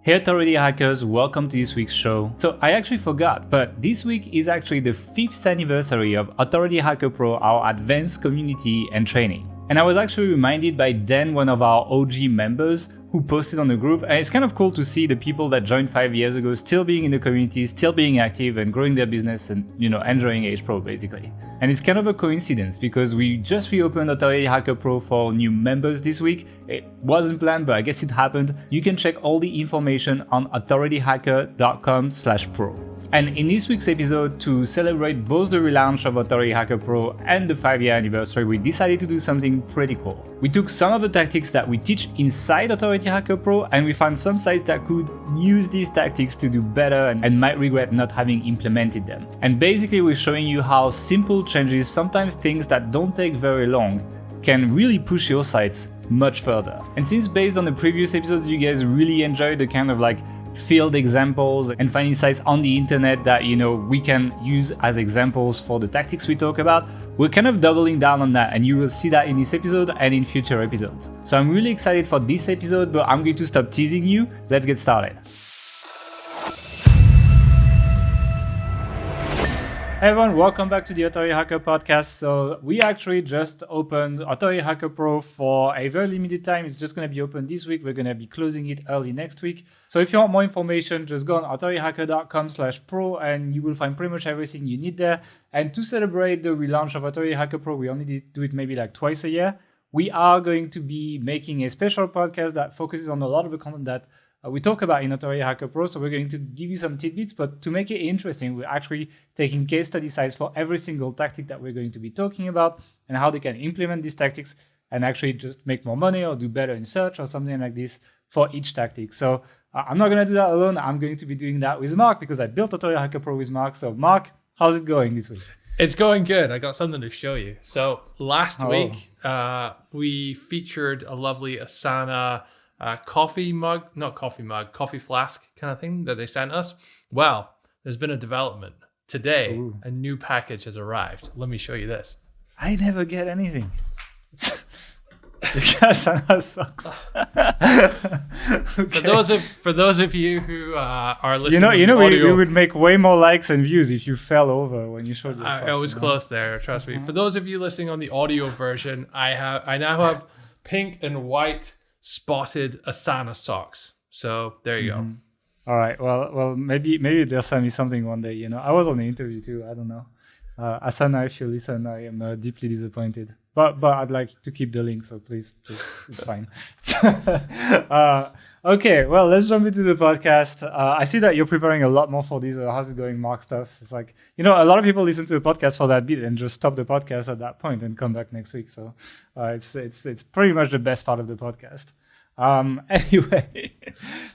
Hey Authority Hackers, welcome to this week's show. So I actually forgot, but this week is actually the 5th anniversary of Authority Hacker Pro, our advanced community and training. And I was actually reminded by Dan, one of our OG members, who posted on the group, and it's kind of cool to see the people that joined 5 years ago still being in the community, still being active and growing their business and, enjoying H Pro basically. And it's kind of a coincidence because we just reopened Authority Hacker Pro for new members this week. It wasn't planned, but I guess it happened. You can check all the information on authorityhacker.com/pro. And in this week's episode, to celebrate both the relaunch of Authority Hacker Pro and the 5-year anniversary, we decided to do something pretty cool. We took some of the tactics that we teach inside Authority Hacker Pro, and we found some sites that could use these tactics to do better and might regret not having implemented them. And basically, we're showing you how simple changes, sometimes things that don't take very long, can really push your sites much further. And since based on the previous episodes, you guys really enjoyed the kind of field examples and finding sites on the internet that we can use as examples for the tactics we talk about, we're kind of doubling down on that, and you will see that in this episode and in future episodes. So I'm really excited for this episode, but I'm going to stop teasing you. Let's get started. Hey everyone, welcome back to the Authority Hacker podcast. So we actually just opened Authority Hacker Pro for a very limited time. It's just going to be open this week. We're going to be closing it early next week. So if you want more information, just go on authorityhacker.com/pro and you will find pretty much everything you need there. And to celebrate the relaunch of Authority Hacker Pro, we only do it maybe twice a year. We are going to be making a special podcast that focuses on a lot of the content that we talk about in Authority Hacker Pro, so we're going to give you some tidbits, but to make it interesting, we're actually taking case study sites for every single tactic that we're going to be talking about and how they can implement these tactics and actually just make more money or do better in search or something like this for each tactic. So I'm not going to do that alone. I'm going to be doing that with Mark because I built Authority Hacker Pro with Mark. So Mark, how's it going this week? It's going good. I got something to show you. So last week, we featured a lovely Asana coffee flask kind of thing that they sent us. Well, there's been a development. Today, a new package has arrived. Let me show you this. I never get anything. Because Asana sucks. Okay. For those of you who are listening, we would make way more likes and views if you fell over when you showed your socks. I was close there, trust me. For those of you listening on the audio version, I now have pink and white spotted Asana socks. So there you go. All right. Well, maybe they'll send me something one day. I was on the interview too. I don't know. Asana, if you listen, I am deeply disappointed. But I'd like to keep the link, so please it's fine. Okay, well, let's jump into the podcast. I see that you're preparing a lot more for this. How's it going, Mark stuff? It's a lot of people listen to the podcast for that bit and just stop the podcast at that point and come back next week. So it's pretty much the best part of the podcast. Anyway,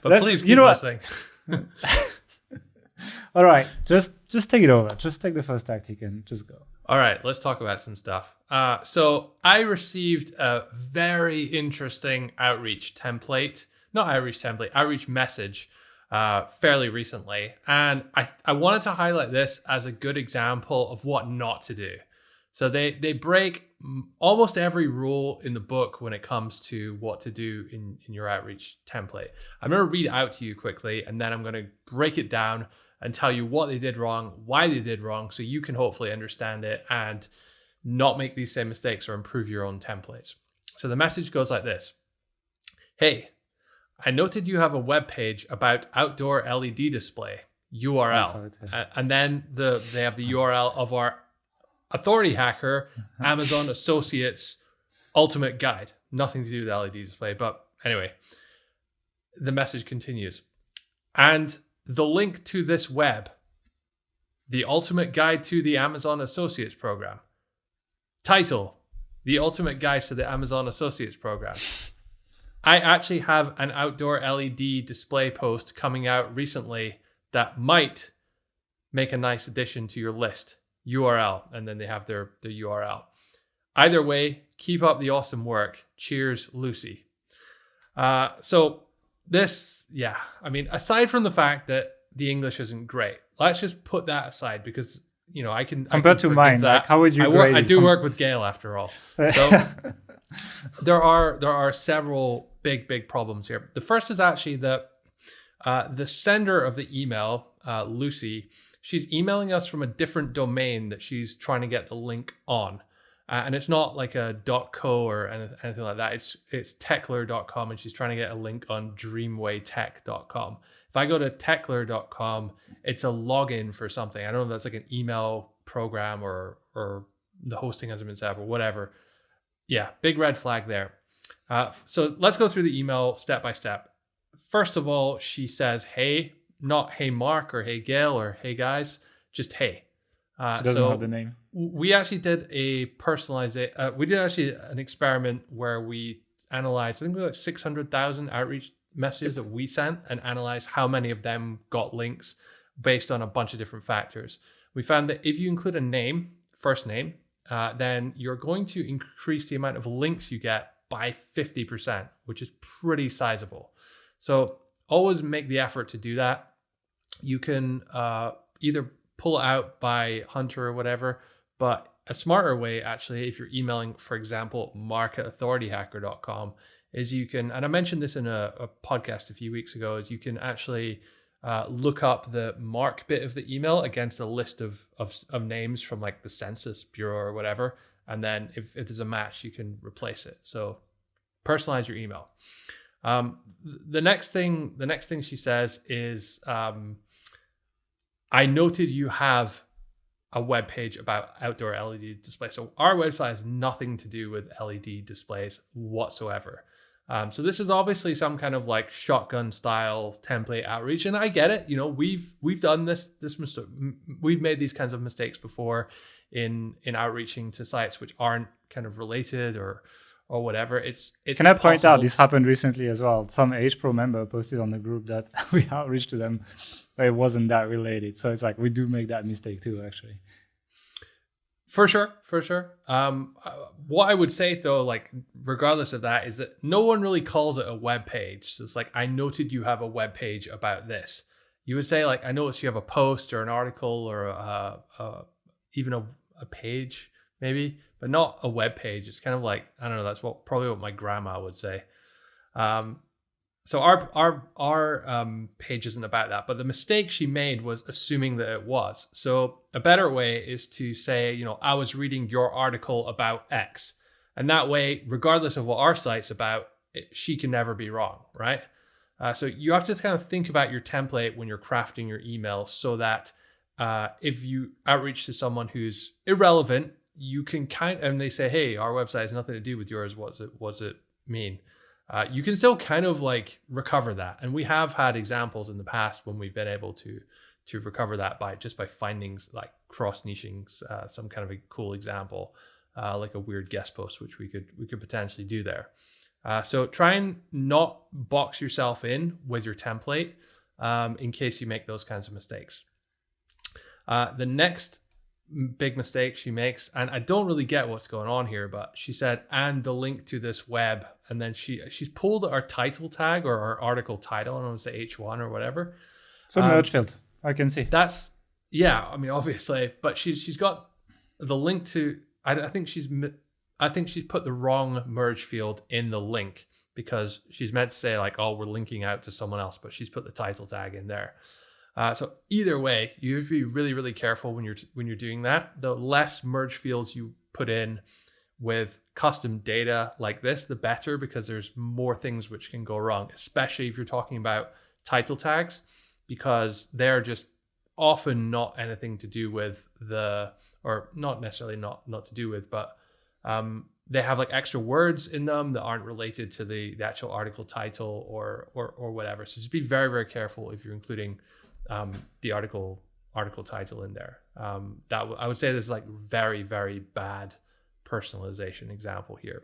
but please keep listening. All right, just take it over. Just take the first tactic and just go. All right, let's talk about some stuff. So I received a very interesting outreach message fairly recently. And I wanted to highlight this as a good example of what not to do. So they break almost every rule in the book when it comes to what to do in your outreach template. I'm going to read it out to you quickly, and then I'm going to break it down and tell you what they did wrong, why they did wrong, so you can hopefully understand it and not make these same mistakes or improve your own templates. So the message goes like this. Hey, I noted you have a web page about outdoor LED display, URL. And then they have the URL of our Authority Hacker Amazon Associates Ultimate Guide. Nothing to do with LED display, but anyway, the message continues. And the link to this web, the Ultimate Guide to the Amazon Associates Program. Title, the Ultimate Guide to the Amazon Associates Program. I actually have an outdoor LED display post coming out recently that might make a nice addition to your list. URL, and then they have their URL. Either way, keep up the awesome work. Cheers, Lucy. So this, aside from the fact that the English isn't great, let's just put that aside because I can compared to mine. How would you? I do work with Gael after all. So there are several big problems here. The first is actually that The sender of the email, Lucy, she's emailing us from a different domain that she's trying to get the link on. And it's not like a .co or anything like that. It's techler.com, and she's trying to get a link on dreamwaytech.com. If I go to techler.com, it's a login for something. I don't know if that's like an email program or the hosting hasn't been set up or whatever. Yeah, big red flag there. So let's go through the email step by step. First of all, she says, hey, not hey Mark or hey Gail or hey guys, just hey. She doesn't know the name. We actually did we did actually an experiment where we analyzed, I think we had like 600,000 outreach messages that we sent and analyzed how many of them got links based on a bunch of different factors. We found that if you include a name, first name, then you're going to increase the amount of links you get by 50%, which is pretty sizable. So always make the effort to do that. You can either pull it out by Hunter or whatever, but a smarter way, actually, if you're emailing, for example, mark@authorityhacker.com, is you can, and I mentioned this in a podcast a few weeks ago, is you can actually look up the Mark bit of the email against a list of names from like the Census Bureau or whatever. And then if there's a match, you can replace it. So personalize your email. The next thing she says is, I noted you have a web page about outdoor LED displays. So our website has nothing to do with LED displays whatsoever. So this is obviously some kind of like shotgun style template outreach, and I get it. You know, we've done this mistake. We've made these kinds of mistakes before in outreaching to sites which aren't kind of related or whatever. It's Can I point out this happened recently as well? Some H Pro member posted on the group that we outreached to them, but it wasn't that related. So it's like we do make that mistake too, actually. For sure. What I would say though, like regardless of that, is that no one really calls it a web page. So it's like, I noted you have a web page about this. You would say like, I noticed you have a post or an article or even a page maybe, but not a web page. It's kind of like, I don't know, that's probably what my grandma would say. So our page isn't about that, but the mistake she made was assuming that it was. So a better way is to say, you know, I was reading your article about X, and that way, regardless of what our site's about, she can never be wrong, right? So you have to kind of think about your template when you're crafting your email, so that if you outreach to someone who's irrelevant, you can and they say, hey, our website has nothing to do with yours. What's it mean? You can still kind of like recover that. And we have had examples in the past when we've been able to recover that by finding like cross niching some kind of a cool example, like a weird guest post, which we could potentially do there. So try and not box yourself in with your template in case you make those kinds of mistakes. The next big mistake she makes, and I don't really get what's going on here, but she said, and the link to this web, and then she's pulled our title tag or our article title, I don't want to say H1 or whatever. So merge field, I can see. That's, yeah, I mean, obviously, but she's got the link to, I think she's put the wrong merge field in the link, because she's meant to say like, oh, we're linking out to someone else, but she's put the title tag in there. So either way, you have to be really, really careful when you're doing that. The less merge fields you put in with custom data like this, the better, because there's more things which can go wrong, especially if you're talking about title tags, because they're just often not anything to do with or not necessarily not to do with, but they have like extra words in them that aren't related to the actual article title or whatever. So just be very, very careful if you're including the article title in there. I would say this is like very, very bad personalization example here.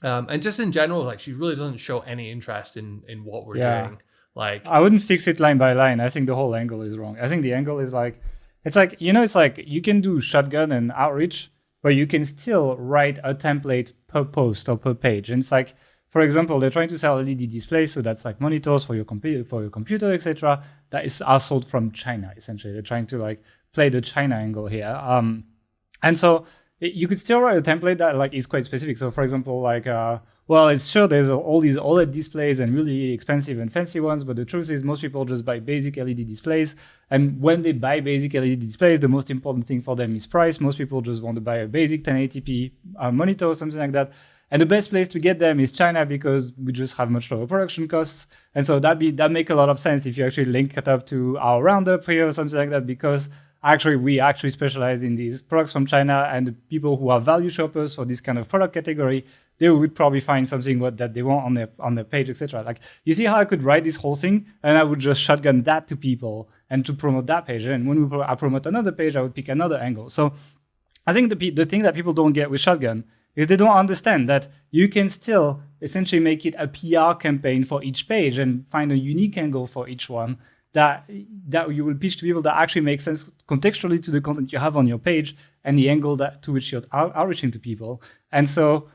And just in general, like she really doesn't show any interest in what we're doing. Like, I wouldn't fix it line by line. I think the whole angle is wrong. I think the angle is like, it's like you can do shotgun and outreach, but you can still write a template per post or per page. And it's like, for example, they're trying to sell LED displays, so that's like monitors for your computer, etc. That are sold from China, essentially. They're trying to like play the China angle here. And so you could still write a template that like is quite specific. So for example, like well, it's sure there's all these OLED displays and really expensive and fancy ones, but the truth is most people just buy basic LED displays. And when they buy basic LED displays, the most important thing for them is price. Most people just want to buy a basic 1080p monitor or something like that. And the best place to get them is China because we just have much lower production costs. And so that make a lot of sense if you actually link it up to our roundup here or something like that, because we actually specialize in these products from China, and the people who are value shoppers for this kind of product category, they would probably find something that they want on their page, etc. Like, you see how I could write this whole thing and I would just shotgun that to people and to promote that page. And when I promote another page, I would pick another angle. So I think the thing that people don't get with shotgun is they don't understand that you can still essentially make it a PR campaign for each page and find a unique angle for each one that you will pitch to people that actually makes sense contextually to the content you have on your page and the angle to which you're outreaching to people. And so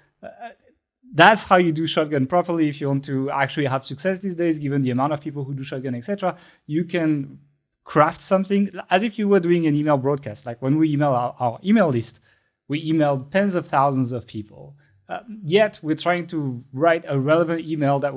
that's how you do shotgun properly. If you want to actually have success these days, given the amount of people who do shotgun, etc., you can craft something as if you were doing an email broadcast. Like when we email our email list, we emailed tens of thousands of people. Yet we're trying to write a relevant email that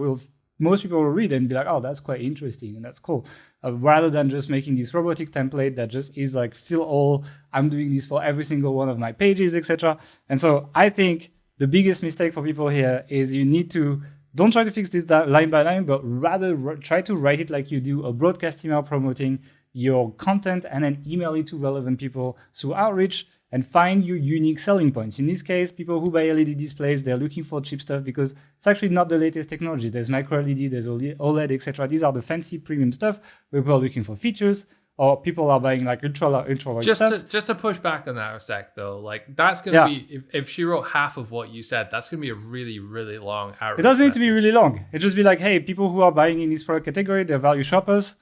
most people will read and be like, oh, that's quite interesting and that's cool. Rather than just making this robotic template that just is like fill all, I'm doing this for every single one of my pages, etc. And so I think the biggest mistake for people here is you need to, don't try to fix this line by line, but rather try to write it like you do a broadcast email promoting your content and then email it to relevant people through outreach and find your unique selling points. In this case, people who buy LED displays, they're looking for cheap stuff because it's actually not the latest technology. There's micro LED, there's OLED, etc. These are the fancy premium stuff. People are looking for features, or people are buying like ultra wide stuff. Just to push back on that a sec though, like that's gonna be if she wrote half of what you said, that's gonna be a really, really long outreach. It doesn't need to be really long. It just be like, hey, people who are buying in this product category, they're value shoppers.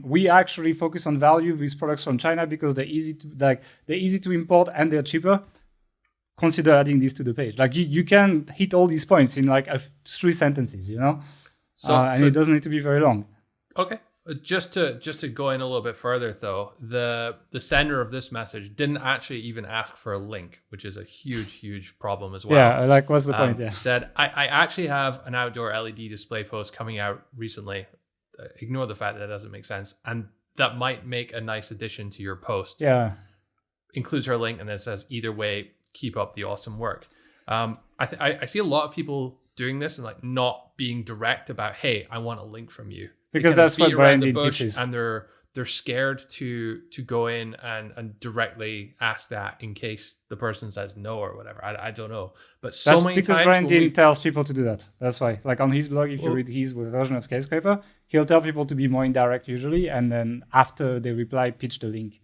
We actually focus on value with products from China because they're easy to import and they're cheaper. Consider adding this to the page. Like you can hit all these points in like 3 sentences, you know. So it doesn't need to be very long. Okay. Just to go in a little bit further though, the sender of this message didn't actually even ask for a link, which is a huge problem as well. Yeah, like what's the point? Yeah. Said I actually have an outdoor LED display post coming out recently. Ignore the fact that doesn't make sense, and that might make a nice addition to your post. Yeah, includes her link and then says, either way, keep up the awesome work. I see a lot of people doing this and like not being direct about, hey, I want a link from you, because that's what branding teaches, and they're scared to go in and directly ask that in case the person says no or whatever. I don't know. But that's because Brandon tells people to do that. That's why. Like on his blog, if you read his version of Skyscraper, he'll tell people to be more indirect usually. And then after they reply, pitch the link,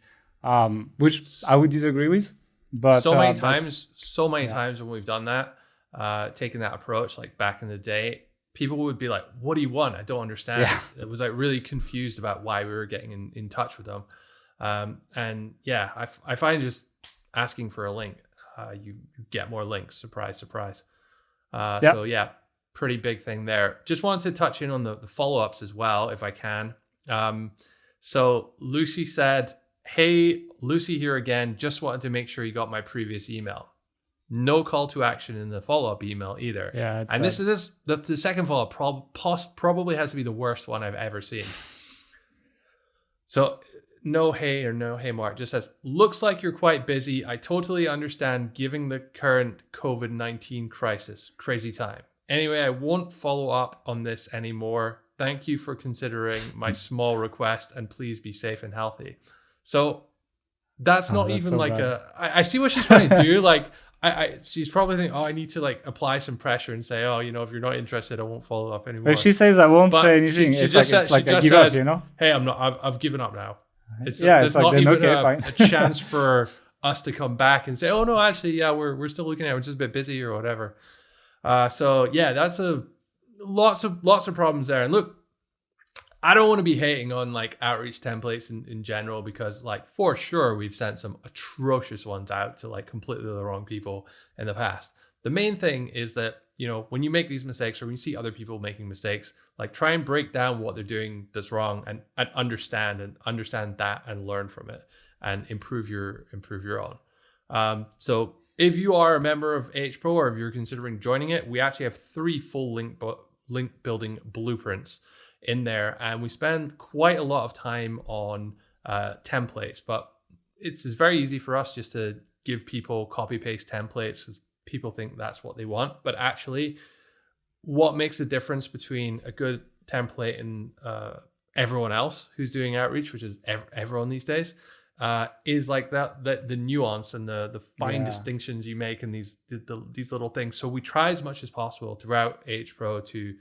which I would disagree with. But so many times when we've done that, taken that approach, like back in the day, people would be like, what do you want? I don't understand. Yeah. It was like really confused about why we were getting in touch with them. And yeah, I find just asking for a link, you get more links. Surprise, surprise. So yeah, pretty big thing there. Just wanted to touch in on the follow-ups as well, if I can. So Lucy said, hey, Lucy here again. Just wanted to make sure you got my previous email. No call to action in the follow-up email either. Yeah, and this is the second follow-up probably has to be the worst one I've ever seen. So no hey Mark, just says, looks like you're quite busy. I totally understand given the current COVID-19 crisis. Crazy time. Anyway, I won't follow up on this anymore. Thank you for considering my small request and please be safe and healthy. So that's not even so like bad. I see what she's trying to do. Like, she's probably thinking, I need to like apply some pressure and say, if you're not interested, I won't follow up anymore. If she says I won't say anything, it's like I give up, you know? Hey, I've given up now. It's like not then, even okay, a chance for us to come back and say, oh no, actually, yeah, we're still looking at it. We're just a bit busy or whatever. So yeah, that's lots of problems there. And look, I don't want to be hating on like outreach templates in general, because like for sure we've sent some atrocious ones out to like completely the wrong people in the past. The main thing is that, when you make these mistakes or when you see other people making mistakes, like try and break down what they're doing that's wrong and understand that and learn from it and improve your own. So if you are a member of HPro or if you're considering joining it, we actually have 3 full link building blueprints in there, and we spend quite a lot of time on templates, but it's very easy for us just to give people copy paste templates because people think that's what they want. But actually, what makes the difference between a good template and everyone else who's doing outreach, which is everyone these days, is like the nuance and the fine distinctions you make in these little things. So we try as much as possible throughout HPro to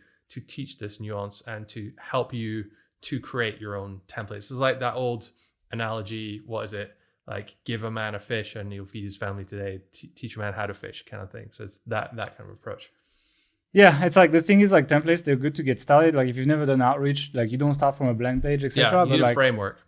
teach this nuance and to help you to create your own templates. It's like that old analogy, what is it? Like, give a man a fish and he'll feed his family today. Teach a man how to fish, kind of thing. So it's that kind of approach. Yeah, it's like the thing is like templates, they're good to get started. Like if you've never done outreach, like you don't start from a blank page, etc. Yeah, you need a framework.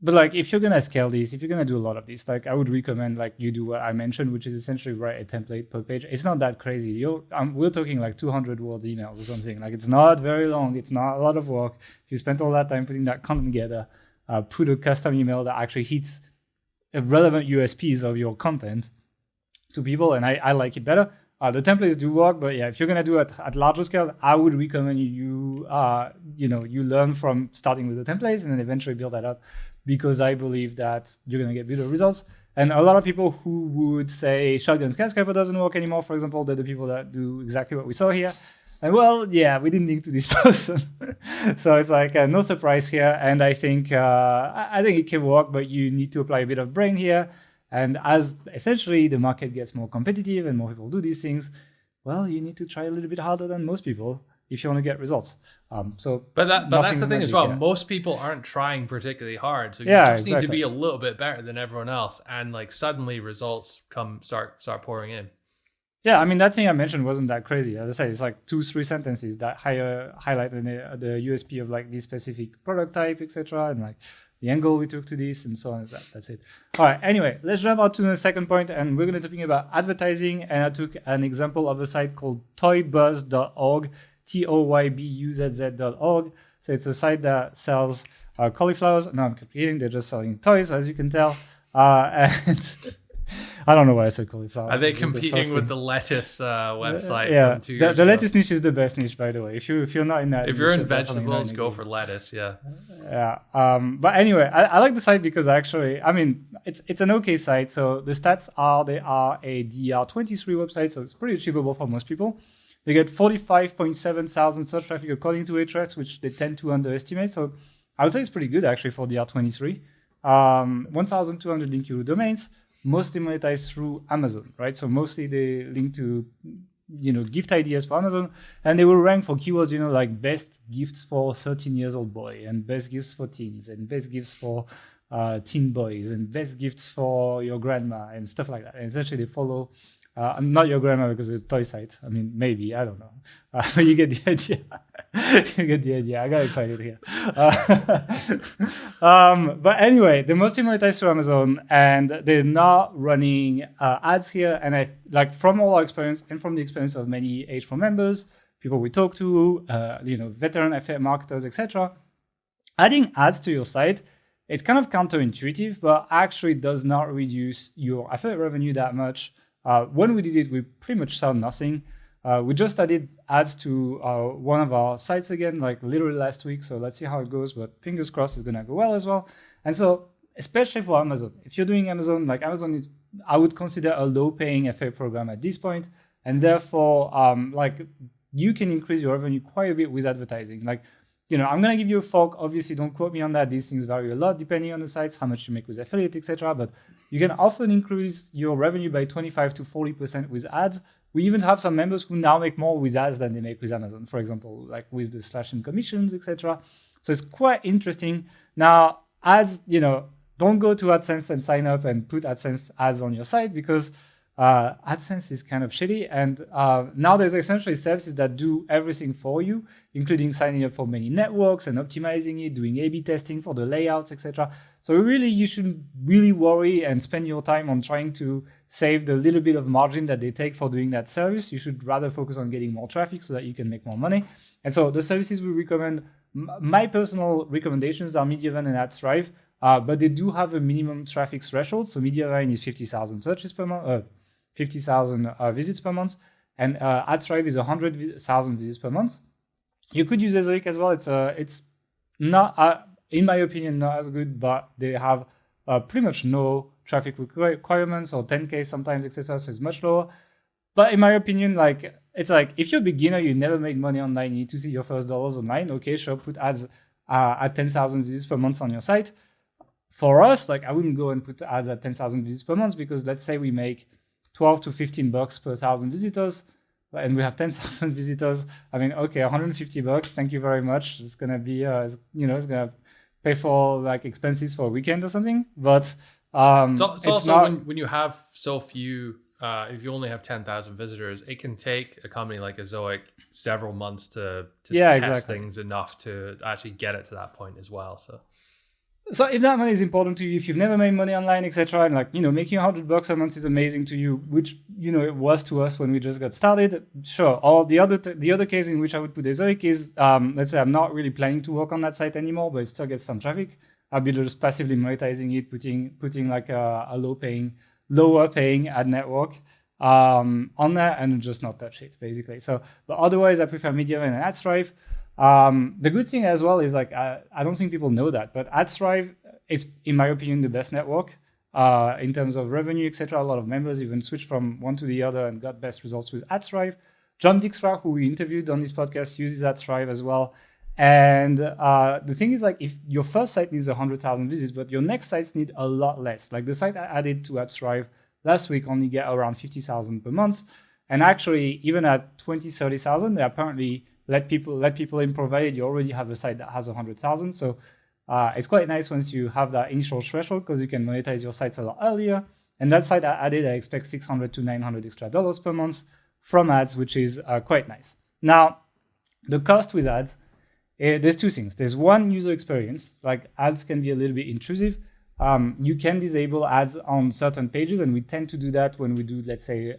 But like if you're gonna scale this, if you're gonna do a lot of this, like I would recommend like you do what I mentioned, which is essentially write a template per page. It's not that crazy. We're talking like 200 words emails or something. Like it's not very long. It's not a lot of work. If you spend all that time putting that content together, put a custom email that actually hits relevant USPs of your content to people, and I like it better. The templates do work, but yeah, if you're gonna do it at larger scale, I would recommend you learn from starting with the templates and then eventually build that up, because I believe that you're gonna get better results. And a lot of people who would say Shotgun Skyscraper doesn't work anymore, for example, they're the people that do exactly what we saw here. And well, yeah, we didn't link to this person, so it's like no surprise here. And I think it can work, but you need to apply a bit of brain here. And as essentially the market gets more competitive and more people do these things, well, you need to try a little bit harder than most people if you want to get results. But that's the thing as well. Most people aren't trying particularly hard, so you just need to be a little bit better than everyone else, and like suddenly results start pouring in. Yeah, I mean that thing I mentioned wasn't that crazy. As I say, it's like 2-3 sentences that highlight the USP of like this specific product type, etc., and like the angle we took to this, and so on. That's it. All right. Anyway, let's jump out to the second point, and we're going to be talking about advertising. And I took an example of a site called toybuzz.org, toybuzz.org. So it's a site that sells cauliflowers. No, I'm kidding. They're just selling toys, as you can tell. And I don't know why I said cauliflower. Are they competing with the lettuce website? Yeah, from 2 years the ago? lettuce niche is the best niche, by the way. If you're not in that, if you're in vegetables, go for lettuce. Yeah. Yeah. But anyway, I like the site because actually, I mean, it's an okay site. So the stats are they are a DR23 website, so it's pretty achievable for most people. They get 45.7 thousand search traffic according to Ahrefs, which they tend to underestimate. So I would say it's pretty good actually for DR23. 1,200 linked to domains. Mostly monetized through Amazon, right? So mostly they link to, gift ideas for Amazon, and they will rank for keywords, like best gifts for 13-year-old boy, and best gifts for teens, and best gifts for teen boys, and best gifts for your grandma, and stuff like that. And essentially they follow, not your grandma because it's a toy site. I mean, maybe, I don't know. But you get the idea. You get the idea. I got excited here. But anyway, they're mostly monetized through Amazon, and they're not running ads here. And I like from all our experience and from the experience of many HPro members, people we talk to, veteran affiliate marketers, etc. Adding ads to your site, it's kind of counterintuitive, but actually does not reduce your affiliate revenue that much. When we did it, we pretty much saw nothing. We just added ads to one of our sites again, like literally last week. So let's see how it goes. But fingers crossed it's going to go well as well. And so, especially for Amazon, if you're doing Amazon, like Amazon is, I would consider a low-paying affiliate program at this point. And therefore, you can increase your revenue quite a bit with advertising. Like, I'm going to give you a fork. Obviously, don't quote me on that. These things vary a lot depending on the sites, how much you make with affiliate, etc. But you can often increase your revenue by 25 to 40% with ads. We even have some members who now make more with ads than they make with Amazon, for example, like with the slash and commissions, etc. So it's quite interesting. Now, ads, don't go to AdSense and sign up and put AdSense ads on your site because AdSense is kind of shitty. And now there's essentially services that do everything for you, including signing up for many networks and optimizing it, doing A/B testing for the layouts, etc. So really, you shouldn't really worry and spend your time on trying to save the little bit of margin that they take for doing that service. You should rather focus on getting more traffic so that you can make more money. And so the services we recommend, my personal recommendations are MediaVine and Adthrive, but they do have a minimum traffic threshold. So MediaVine is 50,000 searches per month. 50,000 visits per month, and Adthrive is 100,000 visits per month. You could use Ezoic as well. It's not, in my opinion, not as good, but they have pretty much no traffic requirements, or 10K sometimes, etc. So it's much lower. But in my opinion, like, it's like, if you're a beginner, you never made money online, you need to see your first dollars online. Okay, sure, put ads at 10,000 visits per month on your site. For us, like, I wouldn't go and put ads at 10,000 visits per month, because let's say we make $12 to $15 per 1,000 visitors, and we have 10,000 visitors. I mean, okay, $150. Thank you very much. It's gonna be, it's gonna pay for like expenses for a weekend or something. But it's also not, when you have so few. If you only have 10,000 visitors, it can take a company like Ezoic several months to test things enough to actually get it to that point as well. So if that money is important to you, if you've never made money online, etc., and like, making $100 a month is amazing to you, which, it was to us when we just got started, sure. Or the other case in which I would put Ezoic is, let's say I'm not really planning to work on that site anymore, but it still gets some traffic. I'll be just passively monetizing it, putting like a lower paying ad network on there, and just not touch it, basically. So, but otherwise, I prefer MediaVine and Adthrive. The good thing as well is, like, I don't think people know that, but Adthrive is, in my opinion, the best network in terms of revenue, etc. A lot of members even switched from one to the other and got best results with Adthrive. John Dijkstra, who we interviewed on this podcast, uses Adthrive as well. And the thing is, like, if your first site needs 100,000 visits, but your next sites need a lot less. Like, the site I added to Adthrive last week only get around 50,000 per month. And actually, even at 20, 30,000, they apparently let people in, provided you already have a site that has 100,000. So it's quite nice once you have that initial threshold, because you can monetize your sites a lot earlier. And that site I added, I expect $600 to $900 extra per month from ads, which is quite nice. Now, the cost with ads, there's two things. There's one, user experience. Like, ads can be a little bit intrusive. You can disable ads on certain pages, and we tend to do that when we do, let's say,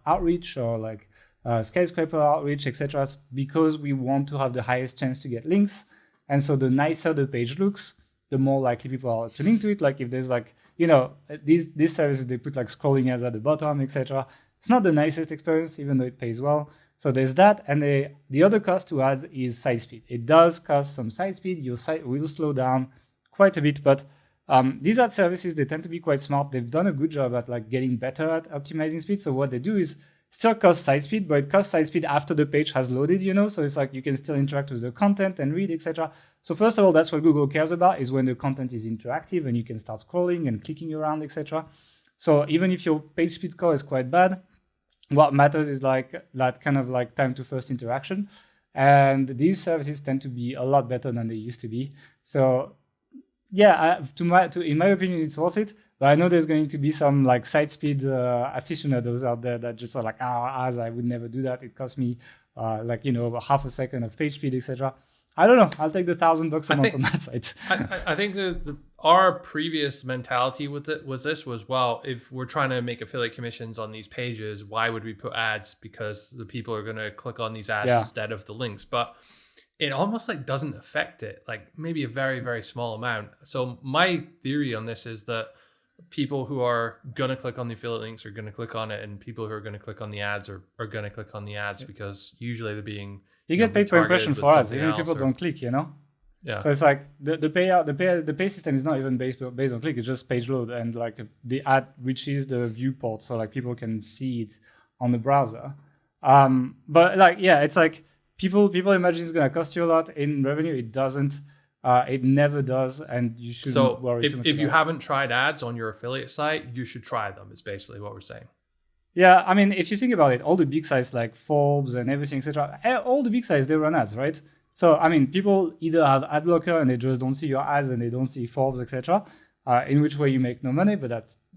outreach or like skyscraper outreach, etc., because we want to have the highest chance to get links. And so the nicer the page looks, the more likely people are to link to it. Like, if there's like, these services, they put like scrolling ads at the bottom, etc. It's not the nicest experience, even though it pays well. So there's that. And the other cost to ads is site speed. It does cost some site speed. Your site will slow down quite a bit, but these ad services, they tend to be quite smart. They've done a good job at like getting better at optimizing speed. So what they do is still cost site speed, but it costs site speed after the page has loaded, So it's like you can still interact with the content and read, etc. So first of all, that's what Google cares about, is when the content is interactive and you can start scrolling and clicking around, etc. So even if your page speed score is quite bad, what matters is like that kind of like time to first interaction. And these services tend to be a lot better than they used to be. So yeah, in my opinion, it's worth it. But I know there's going to be some like site speed aficionados out there that just are like, as I would never do that. It costs me half a second of page speed, etc. I don't know. I'll take the $1,000 a month on that site. I think our previous mentality with it was well, if we're trying to make affiliate commissions on these pages, why would we put ads? Because the people are going to click on these ads instead of the links. But it almost like doesn't affect it, like maybe a very, very small amount. So my theory on this is that people who are going to click on the affiliate links are going to click on it, and people who are going to click on the ads are going to click on the ads, because usually they're being... You get paid per impression for ads, even if people don't click, Yeah. So it's like the pay system is not even based on click, it's just page load, and like the ad reaches the viewport, so like people can see it on the browser. But like, yeah, it's like people imagine it's going to cost you a lot in revenue. It doesn't. It never does, and you shouldn't worry too much. If you haven't tried ads on your affiliate site, you should try them, is basically what we're saying. Yeah, I mean, if you think about it, all the big sites like Forbes and everything, etc., all the big sites, they run ads, right? So, I mean, people either have ad blocker and they just don't see your ads and they don't see Forbes, etc., in which way you make no money, but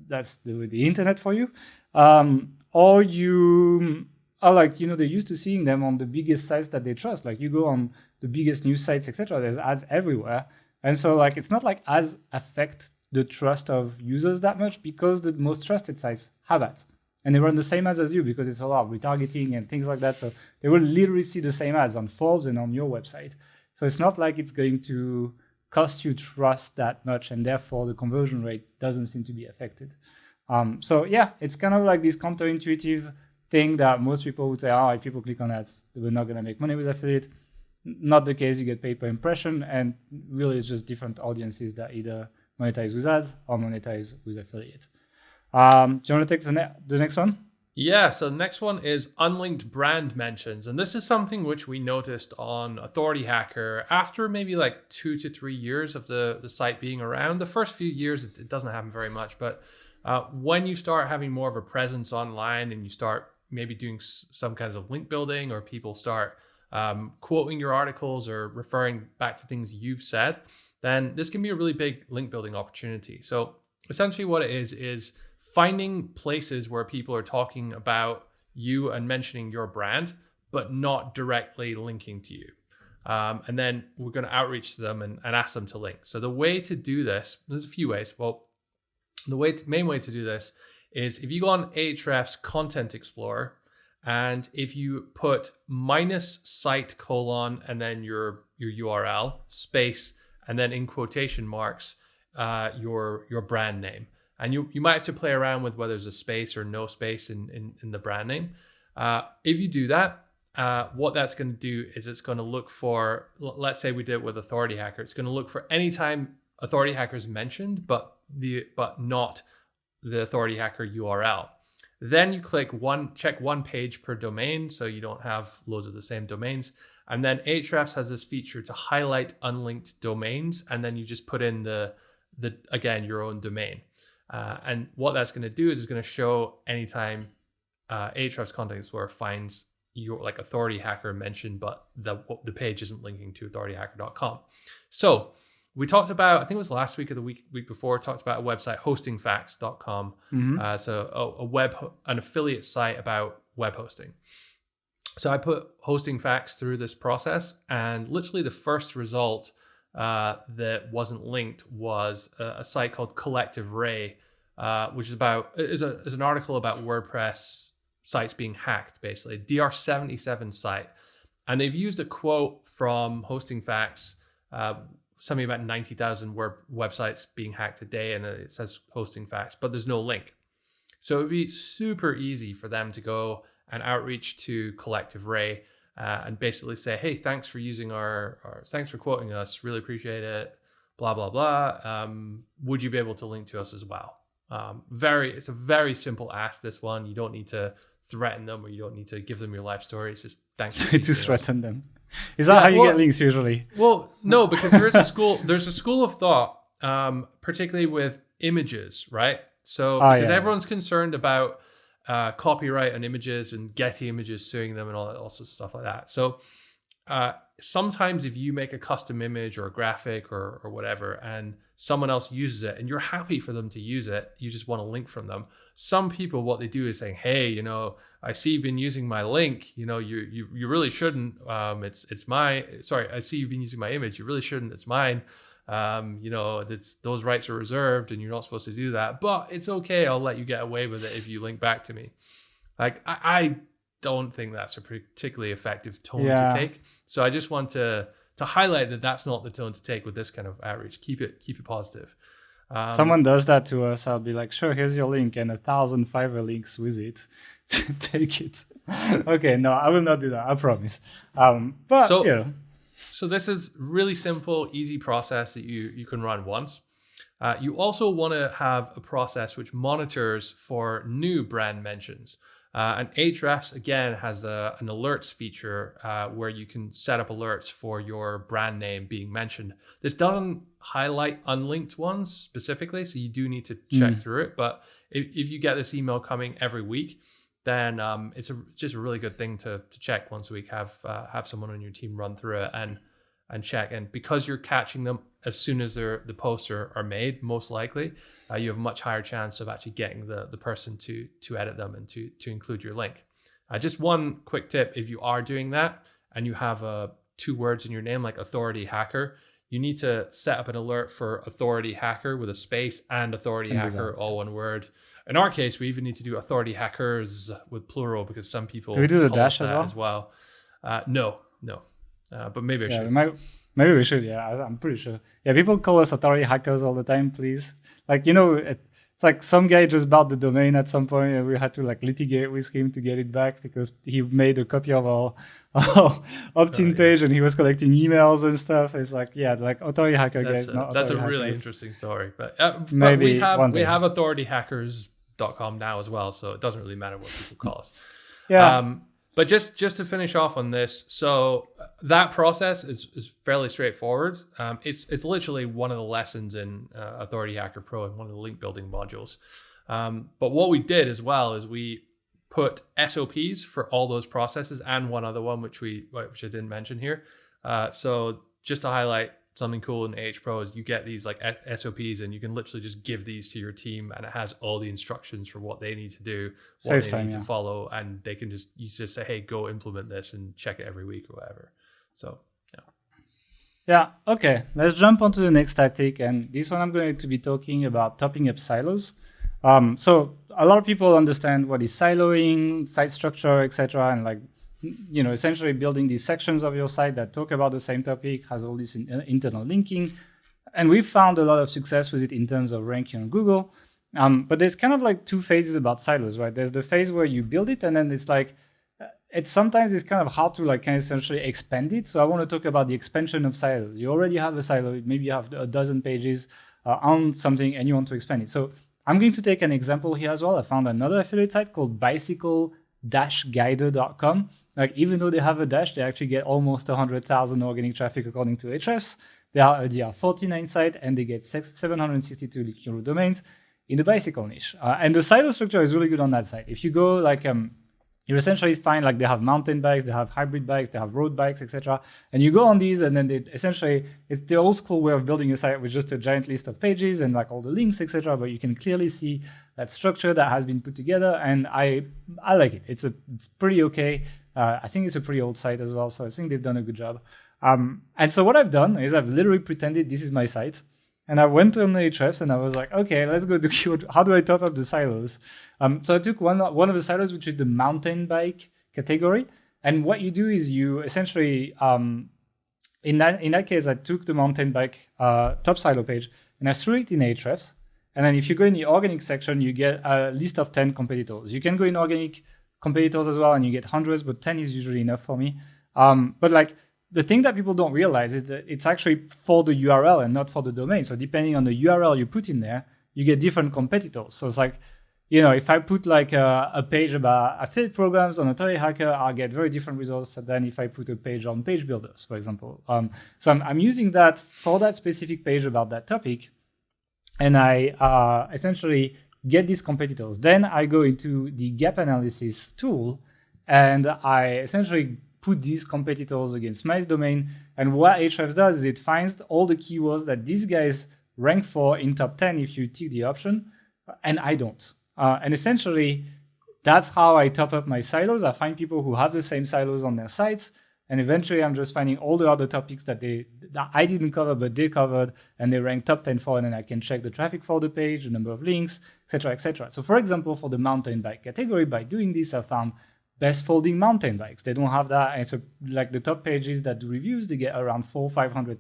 that's the internet for you. Or you are like, they're used to seeing them on the biggest sites that they trust. Like, you go on the biggest news sites, etc., there's ads everywhere. And so, like, it's not like ads affect the trust of users that much, because the most trusted sites have ads. And they run the same ads as you, because it's a lot of retargeting and things like that. So they will literally see the same ads on Forbes and on your website. So it's not like it's going to cost you trust that much, and therefore the conversion rate doesn't seem to be affected. So yeah, it's kind of like this counterintuitive thing that most people would say, oh, if people click on ads, we're not going to make money with affiliate. Not the case. You get paid per impression, and really it's just different audiences that either monetize with ads or monetize with affiliate. Do you want to take the next one? Yeah, so the next one is unlinked brand mentions. And this is something which we noticed on Authority Hacker after maybe like 2 to 3 years of the site being around. The first few years, it doesn't happen very much. But when you start having more of a presence online and you start maybe doing some kinds of link building, or people start quoting your articles or referring back to things you've said, then this can be a really big link building opportunity. So essentially what it is finding places where people are talking about you and mentioning your brand, but not directly linking to you. And then we're going to outreach to them and ask them to link. So the way to do this, there's a few ways. Well, the main way to do this is if you go on Ahrefs Content Explorer, and if you put -site : and then your URL space, and then in quotation marks, your brand name. And you might have to play around with whether there's a space or no space in the brand name. If you do that, what that's going to do is it's going to look for, let's say we did it with Authority Hacker, it's going to look for any time Authority Hacker is mentioned, but not the Authority Hacker URL. Then you check one page per domain, so you don't have loads of the same domains. And then Ahrefs has this feature to highlight unlinked domains, and then you just put in again your own domain. And what that's going to do is it's going to show anytime Ahrefs Content Explorer finds your like Authority Hacker mentioned, but the page isn't linking to authorityhacker.com. So we talked about, I think it was last week or the week before, talked about a website, hostingfacts.com. Mm-hmm. So an affiliate site about web hosting. So I put Hosting Facts through this process, and literally the first result that wasn't linked was a site called Collective Ray, which is an article about WordPress sites being hacked, basically, DR77 site. And they've used a quote from Hosting Facts, something about 90,000 websites being hacked a day, and it says Hosting Facts, but there's no link. So it would be super easy for them to go and outreach to Collective Ray and basically say, hey, thanks for using thanks for quoting us, really appreciate it, blah, blah, blah. Would you be able to link to us as well? It's a very simple ask, this one. You don't need to threaten them, or you don't need to give them your life story. It's just thanks for to threaten them. Is that how you get links usually? Well, no, because there's a school of thought, particularly with images, right? So because everyone's concerned about copyright on images and Getty Images suing them and all sorts of stuff like that. So sometimes if you make a custom image or a graphic or whatever, and someone else uses it and you're happy for them to use it, you just want a link from them. Some people, what they do is saying, hey, I see you've been using my link, you really shouldn't. I see you've been using my image, you really shouldn't, it's mine. Those rights are reserved and you're not supposed to do that, but it's okay, I'll let you get away with it if you link back to me. Like, I don't think that's a particularly effective tone to take. So I just want to highlight that that's not the tone to take with this kind of outreach. Keep it positive. Someone does that to us, I'll be like, sure, here's your link, and 1,000 Fiverr links with it. Take it. Okay, no, I will not do that, I promise. So this is really simple, easy process that you can run once. You also want to have a process which monitors for new brand mentions. And Ahrefs, again, has an alerts feature where you can set up alerts for your brand name being mentioned. This doesn't highlight unlinked ones specifically, so you do need to check through it. But if you get this email coming every week, then it's just a really good thing to check once a week. Have someone on your team run through it and check. And because you're catching them as soon as the posts are made, most likely, you have a much higher chance of actually getting the person to edit them and to include your link. Just one quick tip, if you are doing that and you have 2 words in your name, like Authority Hacker, you need to set up an alert for Authority Hacker with a space and Authority Hacker, all one word. In our case, we even need to do Authority Hackers with plural, because some people do we do the dash as well? No. But maybe I should. Maybe we should, I'm pretty sure. Yeah, people call us Authority Hackers all the time, please. Like, It's like some guy just bought the domain at some point, and we had to like litigate with him to get it back because he made a copy of our opt-in page, and he was collecting emails and stuff. It's like, yeah, like authority hacker guys. That's a really interesting story. But maybe we have authorityhackers.com now as well, so it doesn't really matter what people call us. Yeah. But just to finish off on this, so that process is fairly straightforward. It's literally one of the lessons in Authority Hacker Pro and one of the link building modules. But what we did as well is we put SOPs for all those processes and one other one which I didn't mention here. So just to highlight something cool in AH Pro is you get these like SOPs, and you can literally just give these to your team, and it has all the instructions for what they need to do, what they need to follow, and they can you just say, hey, go implement this and check it every week or whatever. So yeah, okay. Let's jump onto the next tactic, and this one I'm going to be talking about topping up silos. So a lot of people understand what is siloing, site structure, etc., and like, you know, essentially building these sections of your site that talk about the same topic, has all this internal linking. And we've found a lot of success with it in terms of ranking on Google. But there's kind of like two phases about silos, right? There's the phase where you build it, and then it's like, sometimes it's kind of hard to like kind of essentially expand it. So I want to talk about the expansion of silos. You already have a silo, maybe you have a dozen pages on something, and you want to expand it. So I'm going to take an example here as well. I found another affiliate site called bicycle-guider.com. Like, even though they have a dash, they actually get almost 100,000 organic traffic according to Ahrefs. They are a DR49 site, and they get 762 euro domains in the bicycle niche. And the silo structure is really good on that site. If you go like, you essentially find like they have mountain bikes, they have hybrid bikes, they have road bikes, etc. And you go on these, and then it's the old school way of building a site with just a giant list of pages and like all the links, etc. But you can clearly see that structure that has been put together, and I like it. It's pretty okay. I think it's a pretty old site as well, so I think they've done a good job. And so what I've done is I've literally pretended this is my site, and I went on the Ahrefs, and I was like, okay, let's go to keyword. How do I top up the silos? So I took one of the silos, which is the mountain bike category. And what you do is you essentially, in that case, I took the mountain bike top silo page, and I threw it in Ahrefs. And then if you go in the organic section, you get a list of 10 competitors. You can go in organic competitors as well, and you get hundreds, but 10 is usually enough for me. But like, the thing that people don't realize is that it's actually for the URL and not for the domain. So depending on the URL you put in there, you get different competitors. So it's like, you know, if I put like a page about affiliate programs on Authority Hacker, I'll get very different results than if I put a page on page builders, for example. So I'm using that for that specific page about that topic, and I essentially get these competitors. Then I go into the gap analysis tool, and I essentially put these competitors against my domain. And what Ahrefs does is it finds all the keywords that these guys rank for in top 10 if you tick the option, and I don't. And essentially, that's how I top up my silos. I find people who have the same silos on their sites, and eventually I'm just finding all the other topics that I didn't cover, but they covered, and they rank top 10 for, and then I can check the traffic for the page, the number of links, etc., etc. So for example, for the mountain bike category, by doing this, I found best folding mountain bikes. They don't have that. And so like the top pages that do reviews, they get around 400-500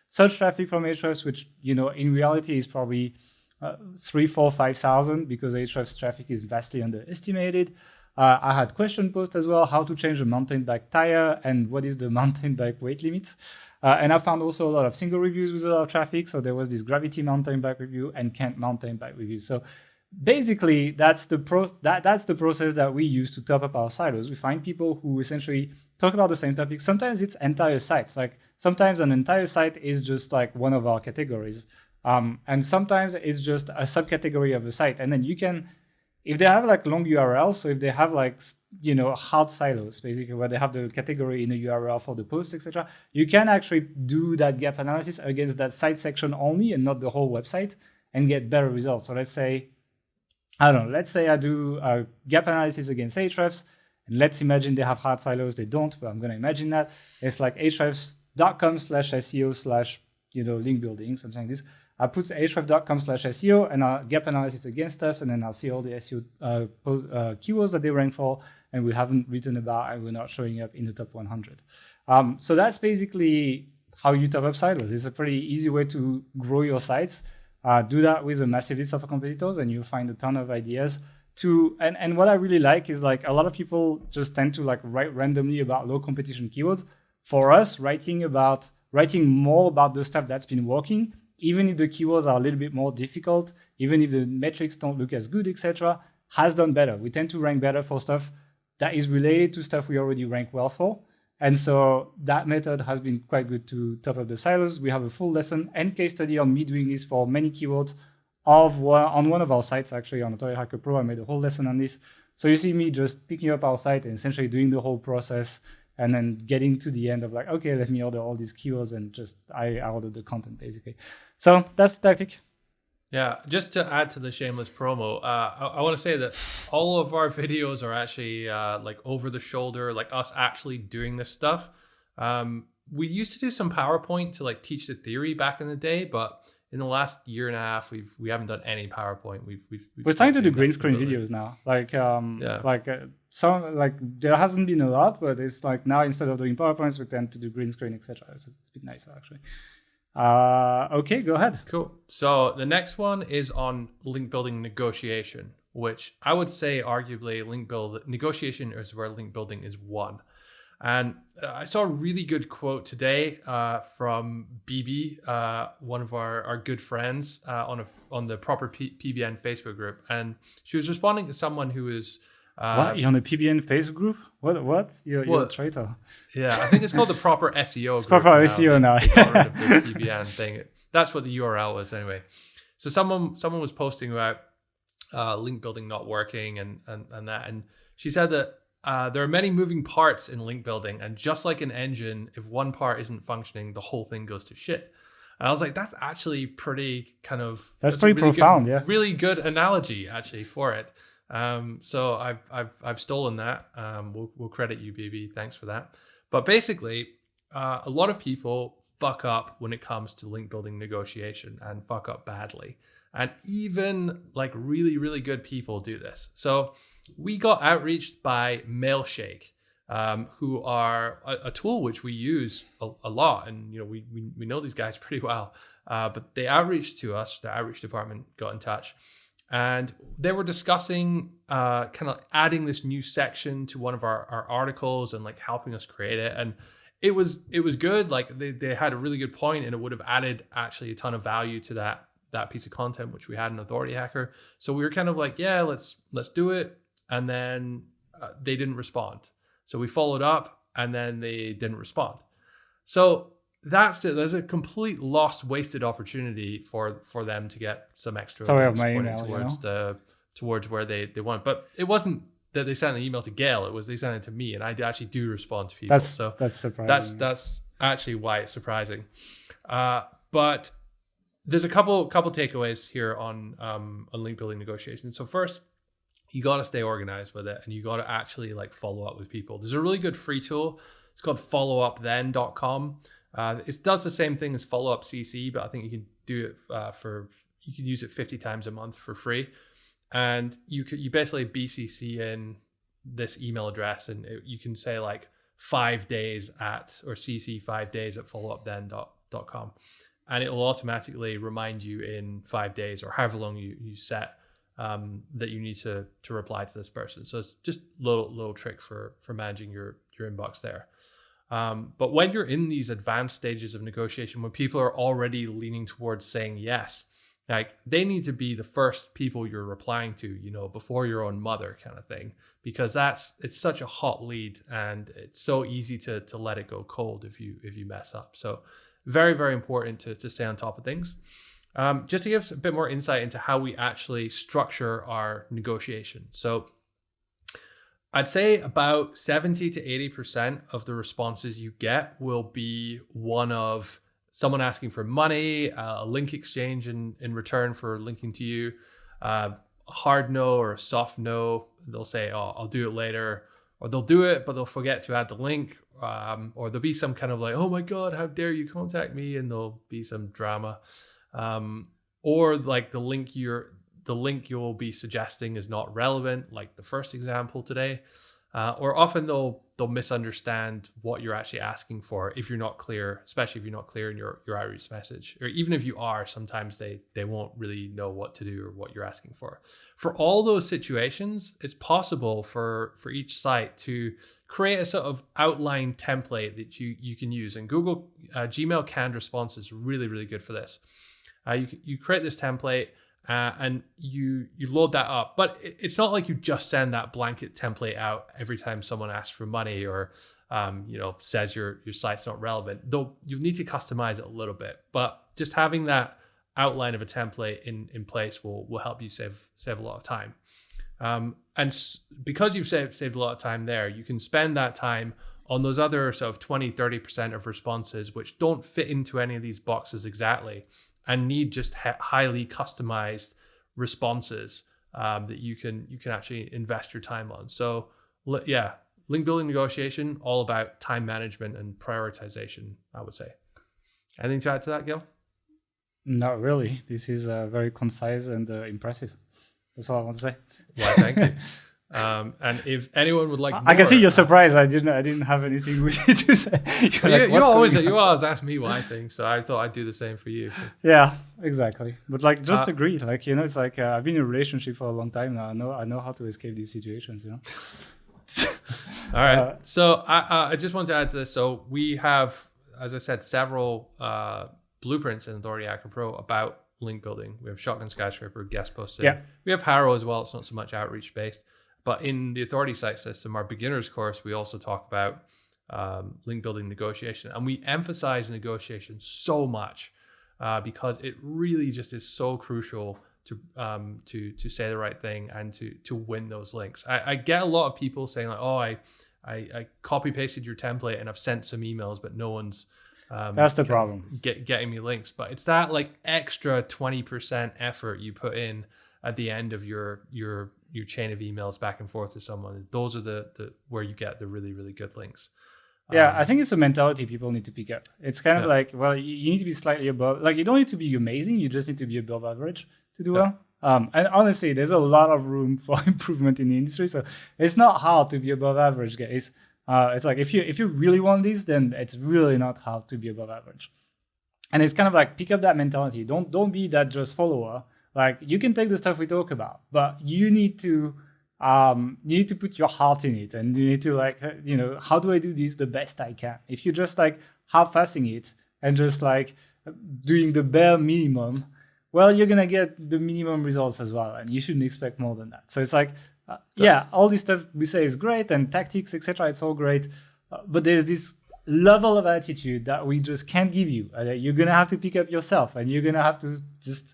search traffic from Ahrefs, which, you know, in reality is probably 3,000, 4,000, 5,000 because Ahrefs traffic is vastly underestimated. I had question posts as well, how to change a mountain bike tire and what is the mountain bike weight limit. And I found also a lot of single reviews with a lot of traffic. So there was this Gravity mountain bike review and Kent mountain bike review. So basically, that's the process that we use to top up our silos. We find people who essentially talk about the same topic. Sometimes it's entire sites. Like sometimes an entire site is just like one of our categories. And sometimes it's just a subcategory of a site. And then you can, if they have like long URLs, so if they have like, you know, hard silos, basically where they have the category in the URL for the post, etc., you can actually do that gap analysis against that site section only and not the whole website and get better results. So let's say I do a gap analysis against Ahrefs, and let's imagine they have hard silos. They don't, but I'm going to imagine that. It's like ahrefs.com/SEO/link building, something like this. I put ahrefs.com/SEO and I'll gap analysis against us, and then I'll see all the SEO keywords that they rank for, and we haven't written about, and we're not showing up in the top 100. So that's basically how you top up silos. It's a pretty easy way to grow your sites. Do that with a massive list of competitors, and you'll find a ton of ideas. And what I really like is like a lot of people just tend to like write randomly about low competition keywords. For us, writing more about the stuff that's been working, even if the keywords are a little bit more difficult, even if the metrics don't look as good, etc., has done better. We tend to rank better for stuff that is related to stuff we already rank well for. And so that method has been quite good to top up the silos. We have a full lesson and case study on me doing this for many keywords on one of our sites, actually, on Authority Hacker Pro. I made a whole lesson on this. So you see me just picking up our site and essentially doing the whole process and then getting to the end of like, okay, let me order all these keywords, and just I ordered the content basically. So that's the tactic. Yeah, just to add to the shameless promo, I want to say that all of our videos are actually like over the shoulder, like us actually doing this stuff. We used to do some PowerPoint to like teach the theory back in the day, but in the last year and a half, we haven't done any PowerPoint. We're starting to do green screen videos now. There hasn't been a lot, but it's like now instead of doing PowerPoints, we tend to do green screen, etc. It's a bit nicer actually. Okay, go ahead. Cool. So the next one is on link building negotiation, which I would say arguably negotiation is where link building is won. And I saw a really good quote today from BB, one of our good friends on the proper PBN Facebook group, and she was responding to someone who is what? You're on a PBN Facebook group? What? You're a traitor. Yeah, I think it's called the proper SEO. It's proper SEO now. The PBN thing. That's what the URL was anyway. So someone was posting about link building not working and that, and she said that there are many moving parts in link building, and just like an engine, if one part isn't functioning, the whole thing goes to shit. And I was like, that's actually pretty kind of that's pretty really profound. Yeah, really good analogy actually for it. So I've stolen that. We'll credit you, BB. Thanks for that. But basically, a lot of people fuck up when it comes to link building negotiation, and fuck up badly. And even like really, really good people do this. So we got outreached by Mailshake, who are a tool which we use a lot, and we know these guys pretty well. But they outreached to us. The outreach department got in touch. And they were discussing kind of adding this new section to one of our articles and like helping us create it. And it was good. Like they had a really good point, and it would have added actually a ton of value to that piece of content which we had in Authority Hacker. So we were kind of like, yeah, let's do it. And then they didn't respond. So we followed up, and then they didn't respond. So that's it. There's a complete lost, wasted opportunity for them to get some extra towards where they want. But it wasn't that they sent an email to Gael. It was they sent it to me, and I actually do respond to people. That's surprising. That's actually why it's surprising. But there's a couple takeaways here on link building negotiations. So first, you got to stay organized with it, and you got to actually like follow up with people. There's a really good free tool. It's called followupthen.com. It does the same thing as Follow Up CC, but I think you can do it you can use it 50 times a month for free. And you basically BCC in this email address, and you can say like 5 days or CC 5 days at followupthen.com. And it will automatically remind you in 5 days or however long you set that you need to reply to this person. So it's just little trick for managing your inbox there. But when you're in these advanced stages of negotiation, when people are already leaning towards saying yes, like they need to be the first people you're replying to, before your own mother kind of thing, because it's such a hot lead, and it's so easy to let it go cold if you mess up. So very, very important to stay on top of things. Just to give us a bit more insight into how we actually structure our negotiation. So I'd say about 70 to 80% of the responses you get will be one of someone asking for money, a link exchange in return for linking to you, a hard no or a soft no. They'll say, oh, I'll do it later, or they'll do it, but they'll forget to add the link, or there'll be some kind of like, oh my God, how dare you contact me? And there'll be some drama. Or like the link you'll be suggesting is not relevant, like the first example today. or often they'll misunderstand what you're actually asking for if you're not clear, especially if you're not clear in your outreach message, or even if you are, sometimes they won't really know what to do or what you're asking for. For all those situations, it's possible for each site to create a sort of outline template that you can use. And Google Gmail canned response is really, really good for this. You create this template and you load that up, but it's not like you just send that blanket template out every time someone asks for money or says your site's not relevant. Though you need to customize it a little bit, but just having that outline of a template in place will help you save a lot of time. Because you've saved a lot of time there, you can spend that time on those other sort of 20-30% of responses which don't fit into any of these boxes exactly and need just highly customized responses that you can actually invest your time on. So yeah, link building negotiation, all about time management and prioritization, I would say. Anything to add to that, Gail? Not really. This is very concise and impressive. That's all I want to say. Well, thank you. And if anyone would like more, I can see you're surprised. I didn't have anything really to say. You always ask me what I think, so I thought I'd do the same for you. Yeah, exactly. But like, just agree. Like, it's like I've been in a relationship for a long time now. I know how to escape these situations. All right. So I just want to add to this. So we have, as I said, several blueprints in Authority Hacker Pro about link building. We have Shotgun Skyscraper, guest posting. Yeah. We have Harrow as well. It's not so much outreach based. But in the Authority Site System, our beginners course, we also talk about link building negotiation. And we emphasize negotiation so much because it really just is so crucial to say the right thing and to win those links. I get a lot of people saying like, oh, I copy pasted your template and I've sent some emails, but no one's that's the problem. Getting me links. But it's that like extra 20% effort you put in at the end of your chain of emails back and forth to someone. Those are the where you get the really, really good links. Yeah, I think it's a mentality people need to pick up. It's kind of like, well, you need to be slightly above, like you don't need to be amazing, you just need to be above average to do well. And honestly, there's a lot of room for improvement in the industry. So it's not hard to be above average, guys. It's like if you really want this, then it's really not hard to be above average. And it's kind of like pick up that mentality. Don't be that just follower. Like you can take the stuff we talk about, but you need to put your heart in it, and you need to like how do I do this the best I can? If you're just like half-assing it and just like doing the bare minimum, well, you're gonna get the minimum results as well, and you shouldn't expect more than that. So it's like, all this stuff we say is great, and tactics, etc. It's all great, but there's this level of attitude that we just can't give you. You're gonna have to pick up yourself, and you're gonna have to just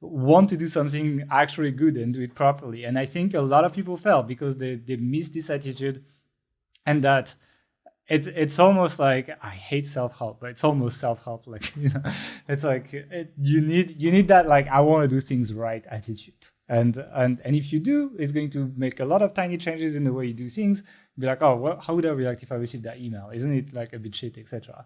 want to do something actually good and do it properly. And I think a lot of people fail because they miss this attitude, and that it's almost like, I hate self-help, but it's almost self-help. Like, it's like you need that, like, I want to do things right attitude. And if you do, it's going to make a lot of tiny changes in the way you do things. Be like, oh, well, how would I react if I received that email? Isn't it like a bit shit, etc.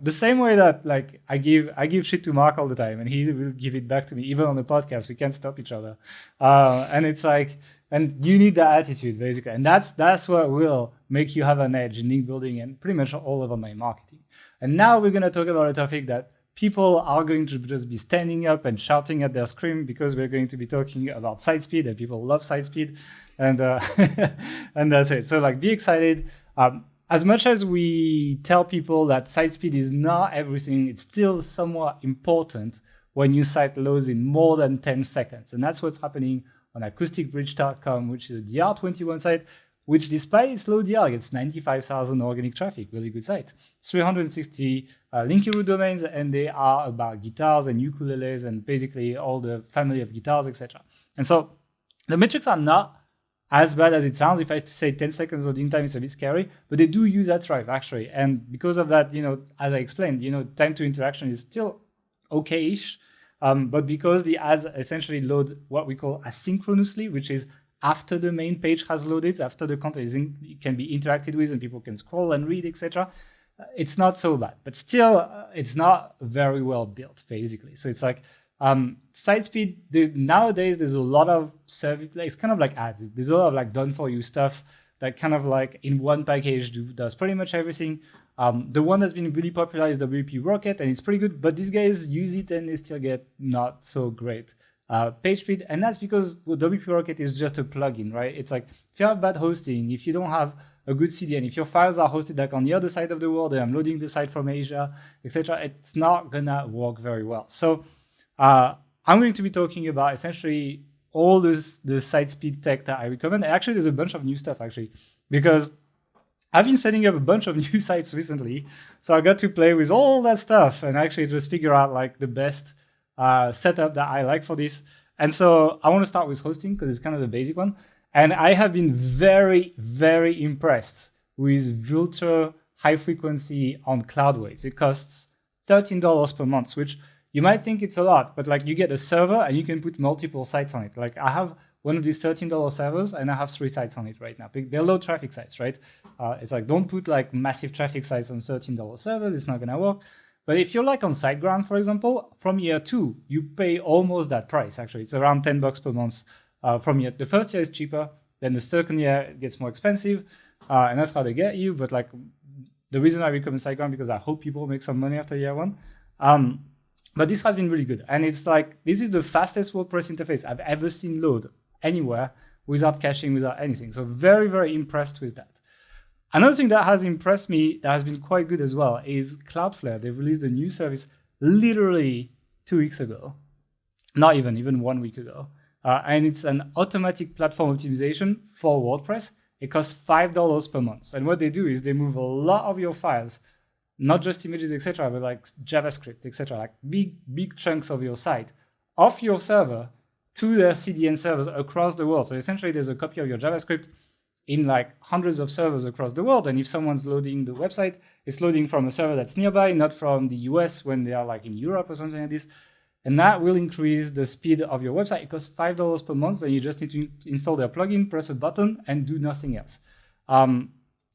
The same way that like I give shit to Mark all the time, and he will give it back to me. Even on the podcast, we can't stop each other. And it's like, and you need that attitude basically, and that's what will make you have an edge in link building and pretty much all of online marketing. And now we're going to talk about a topic that people are going to just be standing up and shouting at their screen, because we're going to be talking about site speed, and people love site speed, and and that's it. So like, be excited. As much as we tell people that site speed is not everything, it's still somewhat important when your site loads in more than 10 seconds. And that's what's happening on acousticbridge.com, which is a DR21 site, which despite its low DR gets 95,000 organic traffic, really good site. 360 linky root domains, and they are about guitars and ukuleles and basically all the family of guitars, etc. And so the metrics are not as bad as it sounds. If I say 10 seconds loading time, it's a bit scary, but they do use Adthrive actually. And because of that, as I explained, time to interaction is still okay-ish, but because the ads essentially load what we call asynchronously, which is after the main page has loaded, after the content it can be interacted with and people can scroll and read, etc. It's not so bad, but still it's not very well built basically. So it's like, site speed, nowadays there's a lot of service, it's kind of like ads. There's a lot of like done for you stuff that kind of like in one package does pretty much everything. The one that's been really popular is WPRocket, and it's pretty good, but these guys use it and they still get not so great page speed. And that's because WPRocket is just a plugin, right? It's like if you have bad hosting, if you don't have a good CDN, if your files are hosted like on the other side of the world and I'm loading the site from Asia, etc., it's not gonna work very well. So I'm going to be talking about essentially all the site speed tech that I recommend. Actually, there's a bunch of new stuff actually, because I've been setting up a bunch of new sites recently. So I got to play with all that stuff and actually just figure out like the best setup that I like for this. And so I want to start with hosting because it's kind of the basic one. And I have been very, very impressed with Vultr high frequency on Cloudways. It costs $13 per month, which you might think it's a lot, but like you get a server and you can put multiple sites on it. Like I have one of these $13 servers and I have 3 sites on it right now. They're low traffic sites, right? It's like, don't put like massive traffic sites on $13 servers. It's not gonna work. But if you're like on SiteGround, for example, from year 2, you pay almost that price. Actually, it's around $10 per month. From year, the first year is cheaper. Then the second year it gets more expensive, and that's how they get you. But like the reason I recommend SiteGround because I hope people make some money after year 1. But this has been really good, and it's like this is the fastest WordPress interface I've ever seen load anywhere without caching, without anything. So very, very impressed with that. Another thing that has impressed me that has been quite good as well is Cloudflare. They've released a new service literally 2 weeks ago, not even 1 week ago. And it's an automatic platform optimization for WordPress. It costs $5 per month. And what they do is they move a lot of your files, not just images, etc., but like JavaScript, etc., like big chunks of your site off your server to their CDN servers across the world. So essentially there's a copy of your JavaScript in like hundreds of servers across the world. And if someone's loading the website, it's loading from a server that's nearby, not from the US when they are like in Europe or something like this. And that will increase the speed of your website. It costs $5 per month, and you just need to install their plugin, press a button, and do nothing else.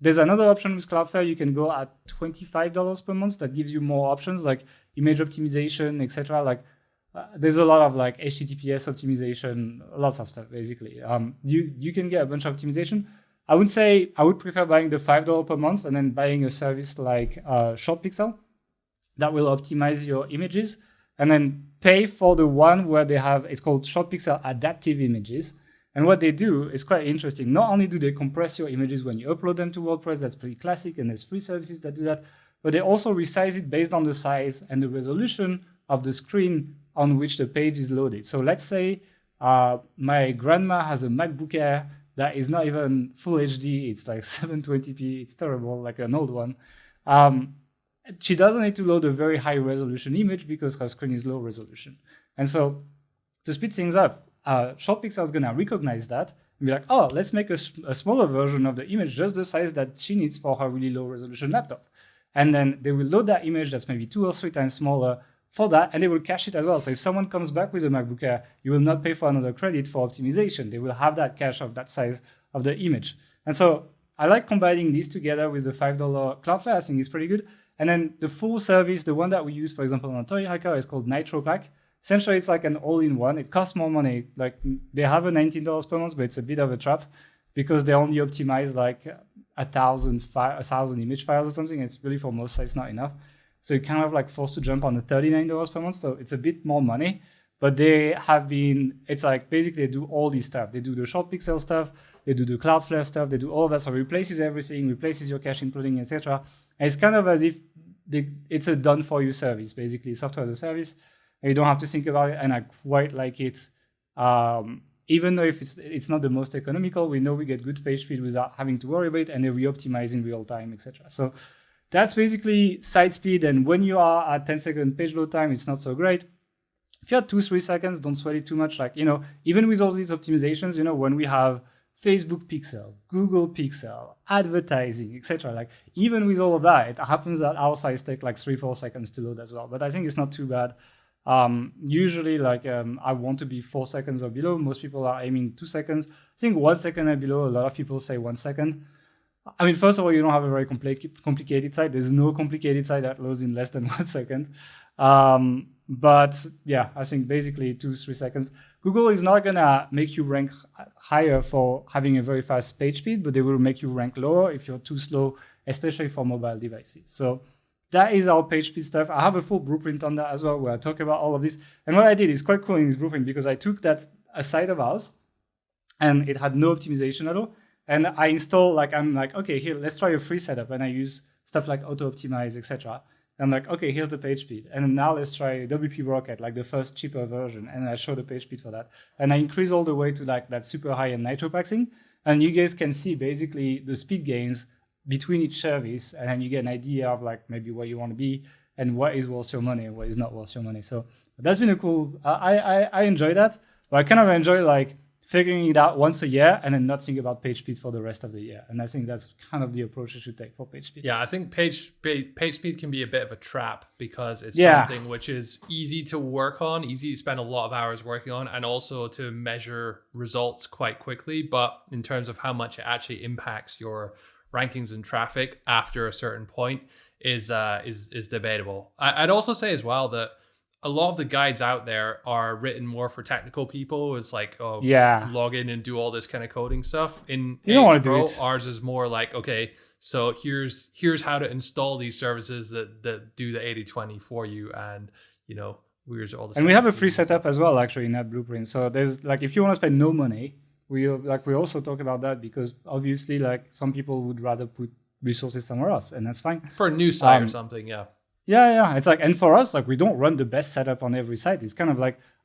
There's another option with Cloudflare. You can go at $25 per month. That gives you more options like image optimization, etc. Like there's a lot of like HTTPS optimization, lots of stuff basically. You can get a bunch of optimization. I would say I would prefer buying the $5 per month and then buying a service like ShortPixel that will optimize your images, and then pay for the one where they have, it's called ShortPixel Adaptive Images. And what they do is quite interesting. Not only do they compress your images when you upload them to WordPress, that's pretty classic, and there's free services that do that, but they also resize it based on the size and the resolution of the screen on which the page is loaded. So let's say my grandma has a MacBook Air that is not even full HD, it's like 720p, it's terrible, like an old one. She doesn't need to load a very high resolution image because her screen is low resolution. And so to speed things up, ShortPixel is gonna recognize that and be like, oh, let's make a smaller version of the image, just the size that she needs for her really low resolution laptop. And then they will load that image that's maybe 2 or 3 times smaller for that, and they will cache it as well. So if someone comes back with a MacBook Air, you will not pay for another credit for optimization. They will have that cache of that size of the image. And so I like combining these together with the $5 Cloudflare. I think it's pretty good. And then the full service, the one that we use, for example, on Authority Hacker is called Nitropack. Essentially, it's like an all-in-one. It costs more money. Like they have a $19 per month, but it's a bit of a trap because they only optimize like 1,000 image files or something. It's really for most sites not enough. So you're kind of like forced to jump on the $39 per month. So it's a bit more money, but they have been, it's like basically they do all this stuff. They do the ShortPixel stuff, they do the Cloudflare stuff, they do all of that. So it replaces everything, replaces your cache including, etc. And it's kind of as if it's a done for you service, basically software as a service. And you don't have to think about it. And I quite like it. Even though if it's not the most economical, we know we get good page speed without having to worry about it, and they re-optimize in real time, etc. So that's basically site speed. And when you are at 10-second page load time, it's not so great. If you're at 2-3 seconds, don't sweat it too much. Like, even with all these optimizations, when we have Facebook Pixel, Google Pixel, advertising, etc. Like even with all of that, it happens that our sites take like 3-4 seconds to load as well. But I think it's not too bad. Usually like I want to be 4 seconds or below. Most people are aiming 2 seconds. I think 1 second and below, a lot of people say 1 second. I mean, first of all, you don't have a very complicated site. There's no complicated site that loads in less than 1 second. But yeah, I think basically 2-3 seconds. Google is not gonna make you rank higher for having a very fast page speed, but they will make you rank lower if you're too slow, especially for mobile devices. So that is our page speed stuff. I have a full blueprint on that as well, where I talk about all of this. And what I did is quite cool in this blueprint, because I took a site of ours and it had no optimization at all. And I install, I'm like, okay, here, let's try a free setup. And I use stuff like auto-optimize, etc. I'm like, okay, here's the page speed. And now let's try WPRocket, like the first cheaper version. And I show the page speed for that. And I increase all the way to that super high-end Nitropack thing. And you guys can see basically the speed gains between each service. And then you get an idea of maybe where you want to be and what is worth your money and what is not worth your money. So that's been a cool, I enjoy that. But I kind of enjoy figuring it out once a year and then not think about page speed for the rest of the year. And I think that's kind of the approach you should take for page speed. Yeah, I think page speed can be a bit of a trap because it's something which is easy to work on, easy to spend a lot of hours working on, and also to measure results quite quickly. But in terms of how much it actually impacts your rankings and traffic after a certain point is debatable. I'd also say as well that a lot of the guides out there are written more for technical people. It's log in and do all this kind of coding stuff. You don't want to do it. Ours is more okay, so here's how to install these services that do the 80/20 for you, and here's all the. And we have a free setup as well, actually, in that blueprint. So there's if you want to spend no money, we also talk about that, because obviously some people would rather put resources somewhere else, and that's fine for a new site or something. Yeah. It's and for us, we don't run the best setup on every site. It's kind of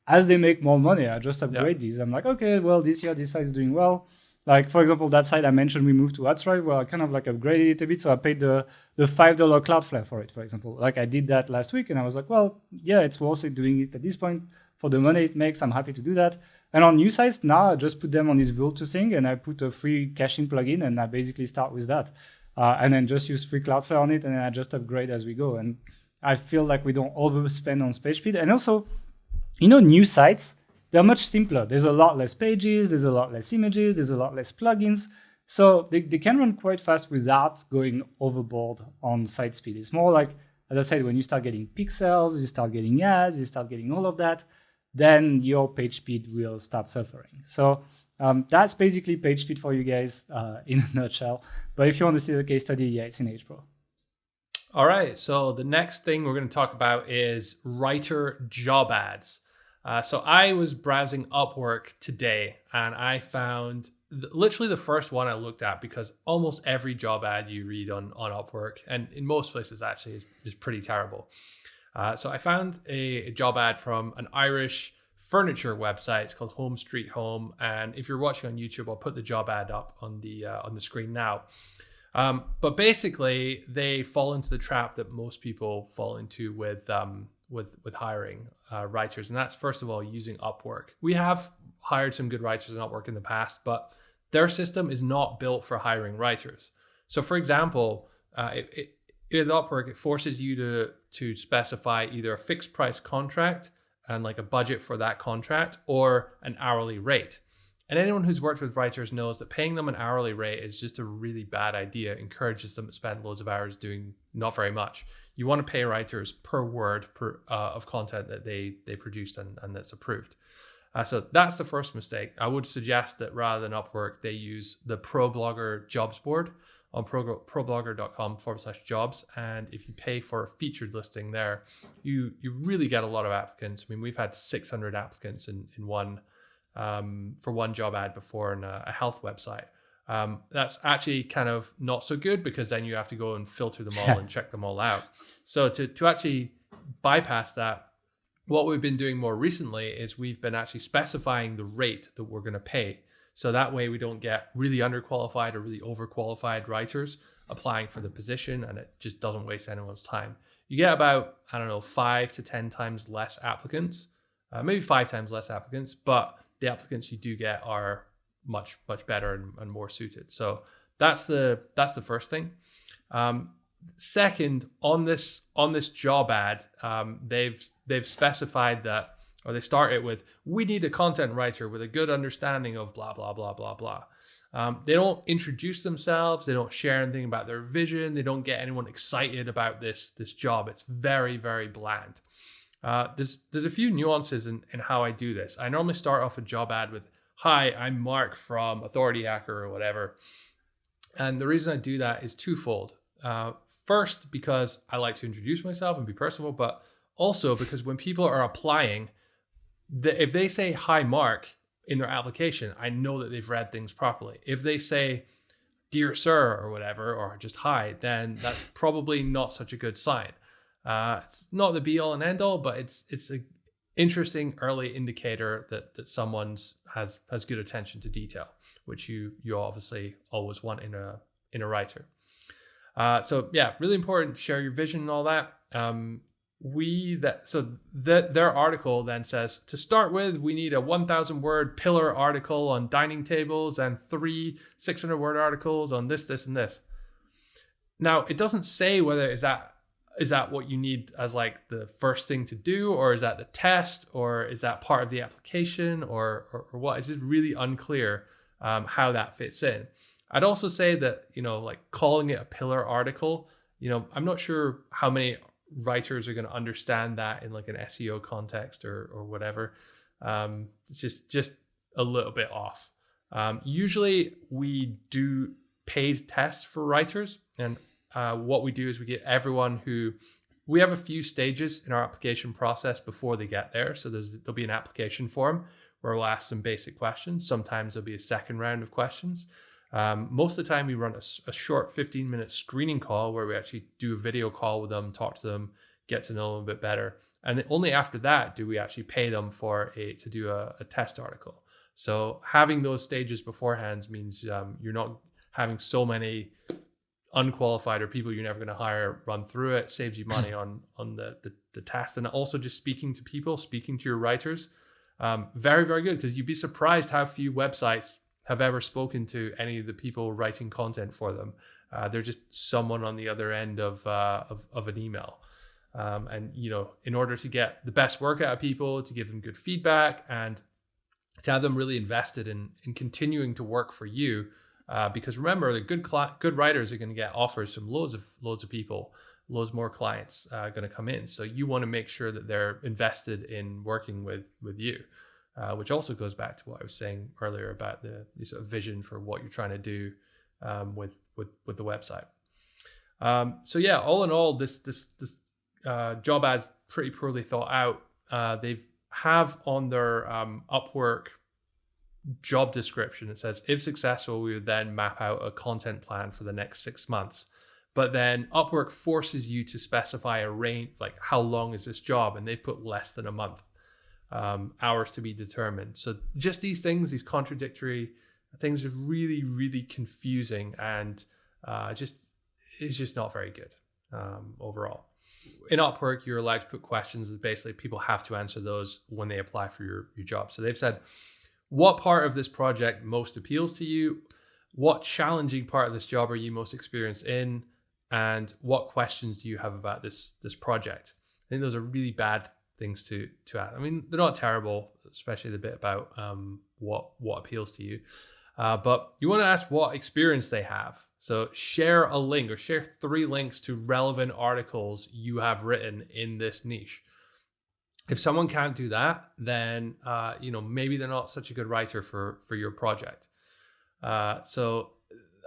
as they make more money, I just upgrade these. I'm okay, well, this year this site is doing well. For example, that site I mentioned, we moved to Adthrive, where I kind of upgraded it a bit. So I paid the $5 Cloudflare for it, for example. I did that last week, and I was well, yeah, it's worth it doing it at this point. For the money it makes, I'm happy to do that. And on new sites, now I just put them on this Vultr thing, and I put a free caching plugin, and I basically start with that. And then just use free Cloudflare on it, and then I just upgrade as we go. And I feel we don't overspend on page speed. And also, new sites, they're much simpler. There's a lot less pages, there's a lot less images, there's a lot less plugins. So they can run quite fast without going overboard on site speed. It's more as I said, when you start getting pixels, you start getting ads, you start getting all of that, then your page speed will start suffering. So that's basically page speed for you guys in a nutshell. But if you want to see the case study, it's in H Pro. All right, so the next thing we're going to talk about is writer job ads. So I was browsing Upwork today, and I found literally the first one I looked at, because almost every job ad you read on Upwork, and in most places actually, is pretty terrible. So I found a job ad from an Irish furniture website. It's called HomeStreetHome, and if you're watching on YouTube, I'll put the job ad up on the screen now. But basically, they fall into the trap that most people fall into with hiring writers, and that's, first of all, using Upwork. We have hired some good writers on Upwork in the past, but their system is not built for hiring writers. So, for example, with Upwork, it forces you to specify either a fixed price contract and a budget for that contract, or an hourly rate. And anyone who's worked with writers knows that paying them an hourly rate is just a really bad idea. It encourages them to spend loads of hours doing not very much. You want to pay writers per word of content that they produced and that's approved. So that's the first mistake. I would suggest that rather than Upwork, they use the ProBlogger jobs board on ProBlogger.com/jobs. And if you pay for a featured listing there, you really get a lot of applicants. I mean, we've had 600 applicants in one for one job ad before in a health website. That's actually kind of not so good, because then you have to go and filter them all and check them all out. So to actually bypass that, what we've been doing more recently is we've been actually specifying the rate that we're going to pay. So that way we don't get really underqualified or really overqualified writers applying for the position, and it just doesn't waste anyone's time. You get about, 5 to 10 times less applicants, maybe 5 times less applicants, but the applicants you do get are much better and more suited. So that's the first thing. Second, on this job ad, they've specified that, or they start it with, we need a content writer with a good understanding of blah blah blah blah blah. They don't introduce themselves. They don't share anything about their vision. They don't get anyone excited about this job. It's very, very bland. There's a few nuances in how I do this. I normally start off a job ad with, "Hi, I'm Mark from Authority Hacker," or whatever. And the reason I do that is twofold. First, because I like to introduce myself and be personable, but also because when people are applying, if they say, "Hi, Mark," in their application, I know that they've read things properly. If they say, "Dear Sir," or whatever, or just "Hi," then that's probably not such a good sign. It's not the be all and end all, but it's an interesting early indicator that someone's has good attention to detail, which you obviously always want in a writer. So yeah, really important. Share your vision and all that. Their article then says, to start with, we need a 1,000 word pillar article on dining tables and 3 600 word articles on this, and this. Now, it doesn't say whether is that what you need as like the first thing to do, or is that the test, or is that part of the application, or what? It's just really unclear how that fits in. I'd also say that, like calling it a pillar article, I'm not sure how many writers are going to understand that in like an SEO context or whatever. It's just a little bit off. Usually we do paid tests for writers, and what we do is we get everyone we have a few stages in our application process before they get there. So there'll be an application form where we'll ask some basic questions. Sometimes there'll be a second round of questions. Most of the time we run a short 15-minute screening call where we actually do a video call with them, talk to them, get to know them a bit better. And only after that do we actually pay them to do a test article. So having those stages beforehand means you're not having so many unqualified or people you're never going to hire run through it. Saves you money on the test. And also just speaking to your writers. Very, very good, because you'd be surprised how few websites have ever spoken to any of the people writing content for them. They're just someone on the other end of an email. And in order to get the best work out of people, to give them good feedback, and to have them really invested in continuing to work for you, because remember, the good writers are going to get offers from loads of people, loads more clients going to come in. So you want to make sure that they're invested in working with you. Which also goes back to what I was saying earlier about the sort of vision for what you're trying to do with the website. So yeah, all in all, this job ad's pretty poorly thought out. They have on their Upwork job description, it says, if successful, we would then map out a content plan for the next 6 months. But then Upwork forces you to specify a range, like how long is this job, and they've put less than a month. Hours to be determined. So just these contradictory things are really, really confusing, and it's just not very good overall. In Upwork, you're allowed to put questions that basically people have to answer those when they apply for your job. So they've said, what part of this project most appeals to you? What challenging part of this job are you most experienced in? And what questions do you have about this project? I think those are really bad things to add. I mean, they're not terrible, especially the bit about what appeals to you. But you want to ask what experience they have. So share a link or share 3 links to relevant articles you have written in this niche. If someone can't do that, then maybe they're not such a good writer for your project. So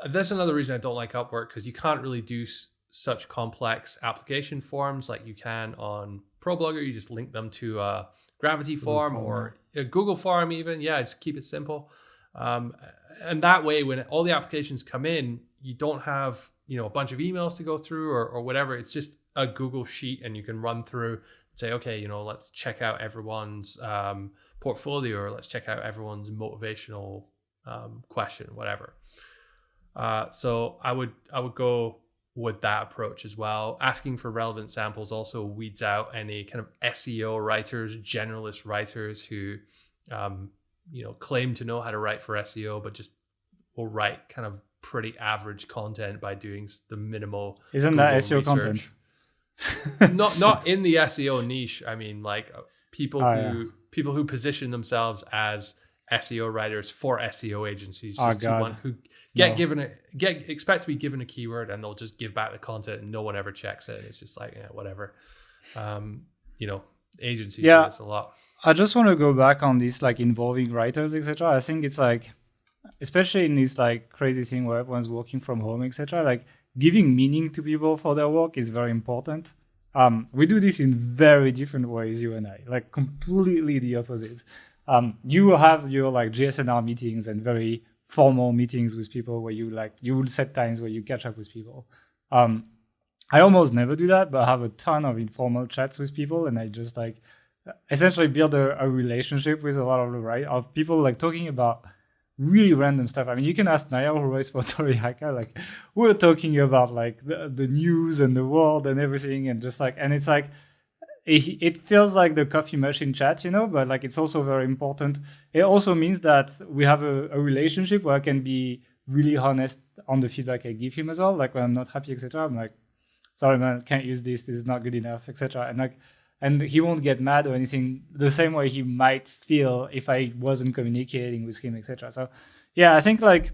that's another reason I don't like Upwork, because you can't really do such complex application forms like you can on ProBlogger. You just link them to a Gravity form or a Google form even. Yeah, just keep it simple. And that way, when all the applications come in, you don't have a bunch of emails to go through or whatever. It's just a Google sheet, and you can run through and say, okay, let's check out everyone's portfolio, or let's check out everyone's motivational question, whatever. So I would go with that approach as well. Asking for relevant samples also weeds out any kind of SEO writers, generalist writers who, claim to know how to write for SEO, but just will write kind of pretty average content by doing the minimal. Isn't Google that SEO research. content? not in the SEO niche. I mean, like people who position themselves as SEO writers for SEO agencies, who expect to be given a keyword, and they'll just give back the content and no one ever checks it. It's just like, yeah, whatever. Agencies Yeah. do this a lot. I just want to go back on this, like involving writers, etc. I think it's like, especially in this like crazy thing where everyone's working from home, etc. Like giving meaning to people for their work is very important. We do this in very different ways, you and I, like completely the opposite. You have your like GSNR meetings and very formal meetings with people where you will set times where you catch up with people. I almost never do that, but I have a ton of informal chats with people, and I just like essentially build a relationship with a lot of people like talking about really random stuff. I mean, you can ask Naya, who writes for Authority Hacker, like we're talking about like the news and the world and everything, and just like, and it's like it feels like the coffee machine chat, but like it's also very important. It also means that we have a relationship where I can be really honest on the feedback I give him as well. Like when I'm not happy, etc., I'm like, sorry man, can't use this is not good enough, etc. And he won't get mad or anything the same way he might feel if I wasn't communicating with him, etc. So yeah, I think like,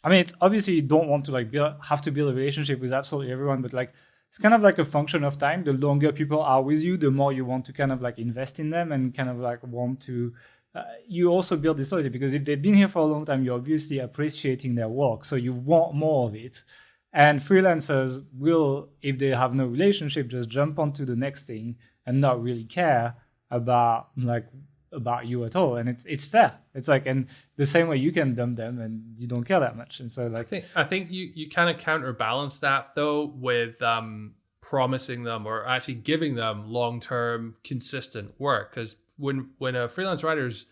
I mean, it's obviously you don't want to like have to build a relationship with absolutely everyone, but like it's kind of like a function of time. The longer people are with you, the more you want to kind of like invest in them and kind of like want to, you also build this loyalty, because if they've been here for a long time, you're obviously appreciating their work. So you want more of it. And freelancers will, if they have no relationship, just jump onto the next thing and not really care about you at all. And it's fair. It's like, and the same way you can dump them and you don't care that much. And so like, I think you kind of counterbalance that though with promising them or actually giving them long-term consistent work. Because when a freelance writer's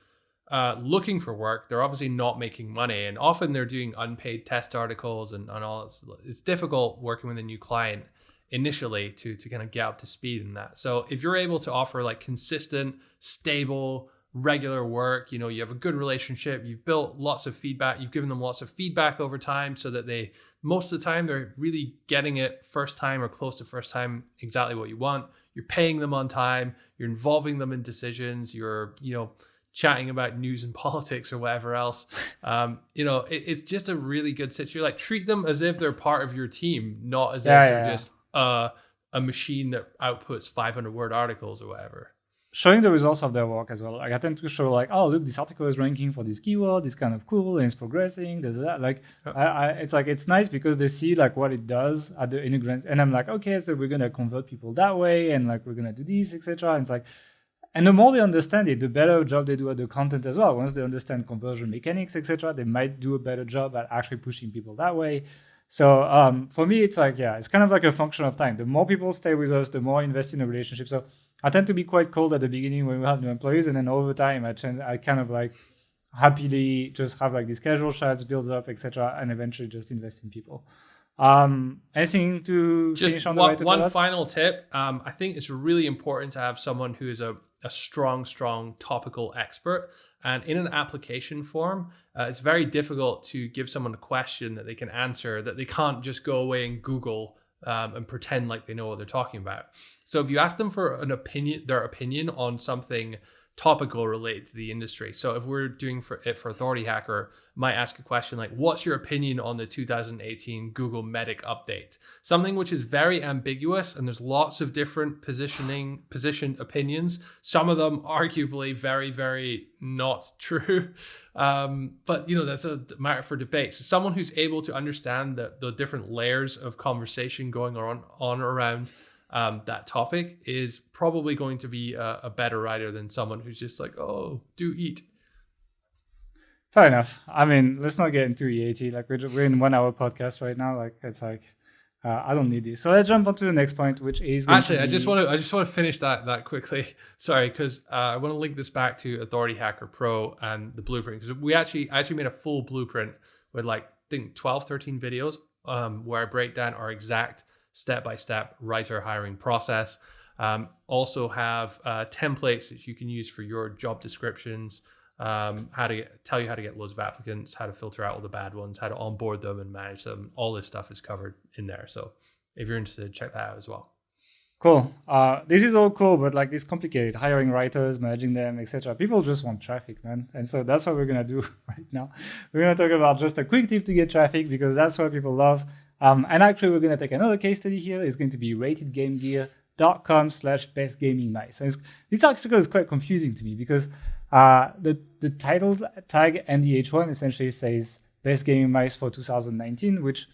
looking for work, they're obviously not making money, and often they're doing unpaid test articles and all. It's difficult working with a new client initially to kind of get up to speed in that. So if you're able to offer like consistent, stable, regular work, you have a good relationship, you've built lots of feedback, you've given them lots of feedback over time, so that they most of the time they're really getting it first time or close to first time exactly what you want. You're paying them on time, you're involving them in decisions, you're chatting about news and politics or whatever else. It's just a really good situation. Like treat them as if they're part of your team, not as if they're just a machine that outputs 500 word articles or whatever. Showing the results of their work as well. Like I tend to show like, oh look, this article is ranking for this keyword, it's kind of cool and it's progressing. Like it's like, it's nice because they see like what it does at the integrant, and I'm like, okay, so we're gonna convert people that way, and like we're gonna do this, etc. And it's like, and the more they understand it, the better job they do at the content as well. Once they understand conversion mechanics, etc., they might do a better job at actually pushing people that way. So for me, it's like, yeah, it's kind of like a function of time. The more people stay with us, the more I invest in a relationship. So I tend to be quite cold at the beginning when we have new employees, and then over time, I kind of like happily just have like these casual chats, builds up, etc., and eventually just invest in people. Anything to just finish on the right? One final tip. I think it's really important to have someone who is a strong topical expert. And in an application form, it's very difficult to give someone a question that they can answer, that they can't just go away and Google and pretend like they know what they're talking about. So if you ask them for their opinion on something topical related to the industry. So if we're doing for Authority Hacker, might ask a question like, what's your opinion on the 2018 Google Medic update? Something which is very ambiguous, and there's lots of different positioned opinions. Some of them arguably very, very not true. But that's a matter for debate. So someone who's able to understand the different layers of conversation going on around that topic is probably going to be a better writer than someone who's just like, oh, do eat. Fair enough. I mean, let's not get into EAT. Like we're in 1 hour podcast right now. Like it's like, I don't need this. So let's jump on to the next point, which is actually, I just want to finish that quickly. Sorry, because I want to link this back to Authority Hacker Pro and the blueprint, because I actually made a full blueprint with like, I think 12, 13 videos where I break down our exact step-by-step writer hiring process. Also have templates that you can use for your job descriptions, how to tell you how to get loads of applicants, how to filter out all the bad ones, how to onboard them and manage them. All this stuff is covered in there. So if you're interested, check that out as well. Cool. This is all cool, but like it's complicated. Hiring writers, managing them, etc. People just want traffic, man. And so that's what we're going to do right now. We're going to talk about just a quick tip to get traffic, because that's what people love. And actually, we're going to take another case study here. It's going to be Rated Game Gear. titleTag.com/bestgamingmice. And this article is quite confusing to me because the title tag and the H1 essentially says Best Gaming Mice for 2019, which,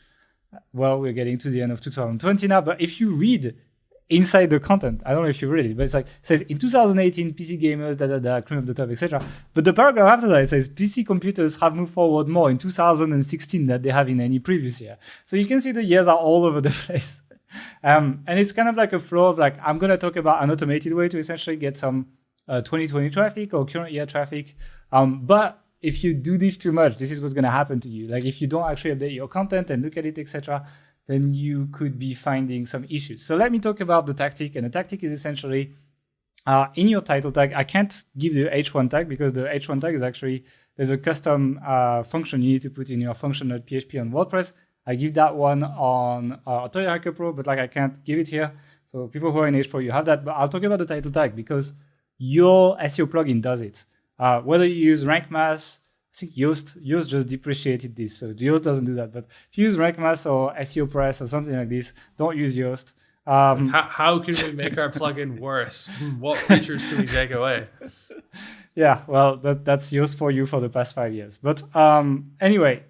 well, we're getting to the end of 2020 now. But if you read inside the content, I don't know if you read it, but it's like, it says in 2018, PC gamers, cream of the top, etc. But the paragraph after that, it says PC computers have moved forward more in 2016 than they have in any previous year. So you can see the years are all over the place. And it's kind of like a flow of like, I'm going to talk about an automated way to essentially get some 2020 traffic or current year traffic. But if you do this too much, this is what's going to happen to you. Like if you don't actually update your content and look at it, etc., then you could be finding some issues. So let me talk about the tactic. And the tactic is essentially in your title tag. I can't give the H1 tag because the H1 tag is actually, there's a custom function you need to put in your function.php on WordPress. I give that one on Authority Hacker Pro, but like I can't give it here. So people who are in H Pro, you have that. But I'll talk about the title tag because your SEO plugin does it. Whether you use Rank Mass, I think Yoast just depreciated this, so Yoast doesn't do that. But if you use Rank Mass or SEO Press or something like this, don't use Yoast. How can we make our plugin worse? What features can we take away? Yeah, well, that's Yoast for you for the past 5 years. But anyway,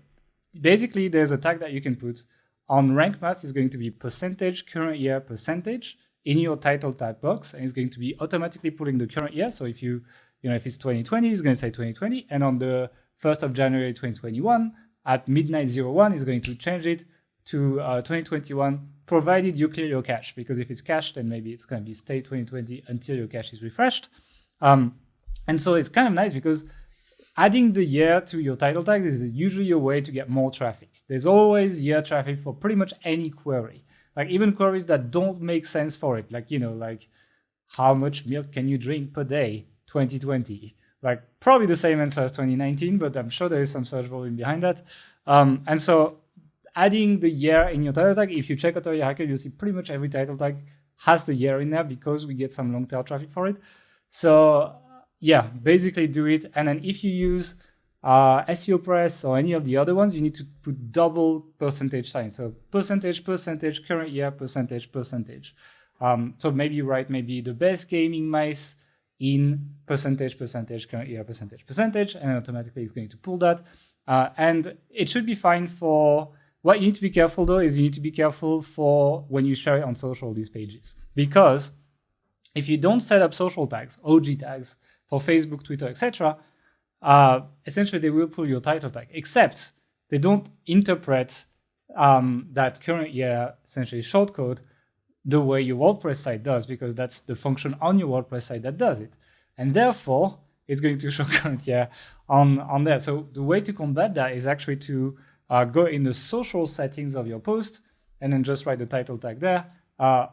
basically, there's a tag that you can put on Rank Mass. Is going to be percentage current year percentage in your title tag box, and it's going to be automatically pulling the current year. So if if it's 2020, it's going to say 2020, and on the 1st of January 2021 at midnight 01, it's going to change it to 2021, provided you clear your cache. Because if it's cached, then maybe it's going to be stay 2020 until your cache is refreshed. And so it's kind of nice because adding the year to your title tag is usually a way to get more traffic. There's always year traffic for pretty much any query. Like even queries that don't make sense for it. Like, like how much milk can you drink per day, 2020? Like probably the same answer as 2019, but I'm sure there is some search volume behind that. And so adding the year in your title tag, if you check Authority Hacker, you'll see pretty much every title tag has the year in there because we get some long tail traffic for it. So yeah, basically do it. And then if you use SEO Press or any of the other ones, you need to put double percentage sign. So percentage, current year, percentage. So maybe write the best gaming mice in percentage, current year, percentage, and automatically it's going to pull that. And it should be fine for, what you need to be careful though, is you need to be careful for when you share it on social, these pages. Because if you don't set up social tags, OG tags, for Facebook, Twitter, etc., essentially they will pull your title tag, except they don't interpret that current year, essentially shortcode, the way your WordPress site does, because that's the function on your WordPress site that does it. And therefore, it's going to show current year on there. So the way to combat that is actually to go in the social settings of your post and then just write the title tag there.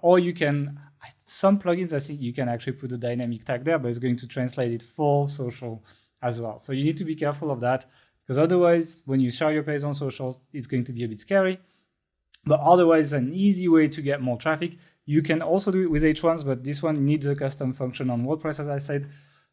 Or you can, some plugins, I think you can actually put a dynamic tag there, but it's going to translate it for social as well. So you need to be careful of that, because otherwise, when you share your page on socials, it's going to be a bit scary. But otherwise, an easy way to get more traffic. You can also do it with H1s, but this one needs a custom function on WordPress, as I said.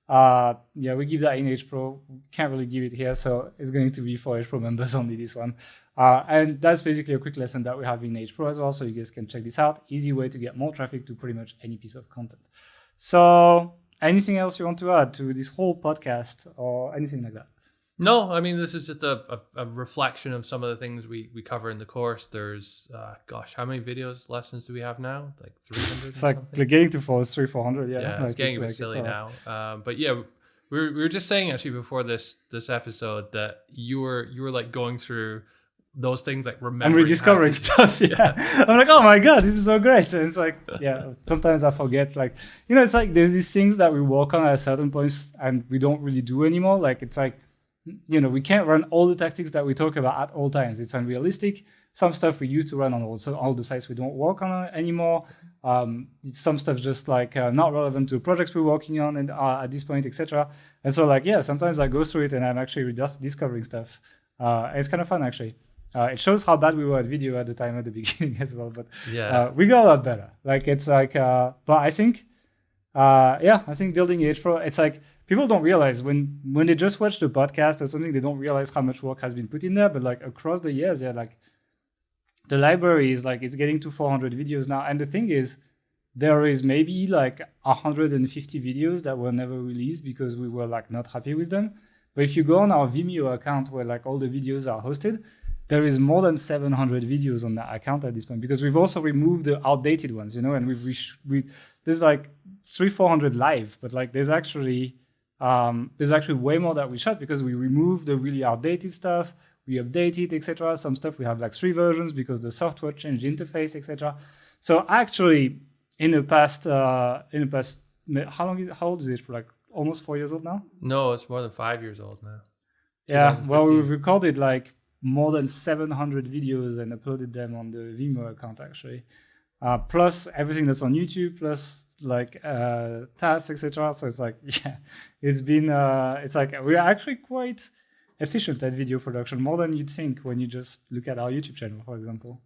Yeah, we give that in H Pro. Can't really give it here, so it's going to be for H Pro members only, this one. And that's basically a quick lesson that we have in H Pro as well, so you guys can check this out. Easy way to get more traffic to pretty much any piece of content. So anything else you want to add to this whole podcast or anything like that? No, I mean, this is just a reflection of some of the things we cover in the course. There's, gosh, how many videos, lessons do we have now? Like 300? It's like getting to 300-400, yeah. Yeah, it's getting a bit silly now. But yeah, we were just saying actually before this episode that you were like going through those things, like remembering. I'm rediscovering stuff, yeah. I'm like, oh my God, this is so great. And it's like, yeah, sometimes I forget, like, it's like there's these things that we work on at certain points and we don't really do anymore. Like, it's like, we can't run all the tactics that we talk about at all times. It's unrealistic. Some stuff we used to run on all the sites we don't work on anymore. Some stuff just like not relevant to projects we're working on and at this point, etc. And so like, yeah, sometimes I go through it and I'm actually just discovering stuff. It's kind of fun, actually. It shows how bad we were at video at the time at the beginning as well. But yeah, we got a lot better. Like, it's like, but I think, I think building H Pro, it's like, people don't realize when they just watch the podcast or something, they don't realize how much work has been put in there. But like across the years, like the library is like, it's getting to 400 videos now. And the thing is, there is maybe like 150 videos that were never released because we were like not happy with them. But if you go on our Vimeo account where like all the videos are hosted, there is more than 700 videos on that account at this point, because we've also removed the outdated ones, you know, and there's like 300-400 live, but like there's actually way more that we shot because we removed the really outdated stuff, we update it, etc. Some stuff we have like 3 versions because the software changed interface, etc. So actually, in the past, how old is it? Like almost 4 years old now? No, it's more than 5 years old now. Yeah, well, we've recorded like more than 700 videos and uploaded them on the Vimeo account actually, plus everything that's on YouTube, plus like tasks, etc. So it's like, yeah, it's been it's like we're actually quite efficient at video production, more than you'd think when you just look at our YouTube channel, for example.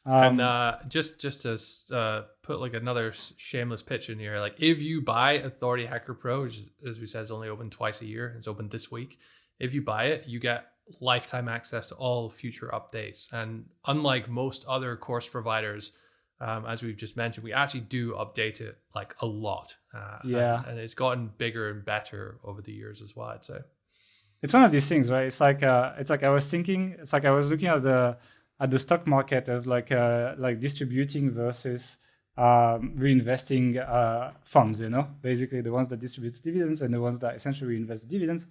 And just to put like another shameless pitch in here, like if you buy Authority Hacker Pro, which is, as we said, is only open twice a year, it's open this week. If you buy it, you get lifetime access to all future updates. And unlike most other course providers, as we've just mentioned, we actually do update it like a lot. And it's gotten bigger and better over the years as well, I'd say. It's one of these things, right? It's like I was thinking, it's like I was looking at the stock market of like distributing versus reinvesting funds, you know, basically the ones that distribute dividends and the ones that essentially reinvest dividends.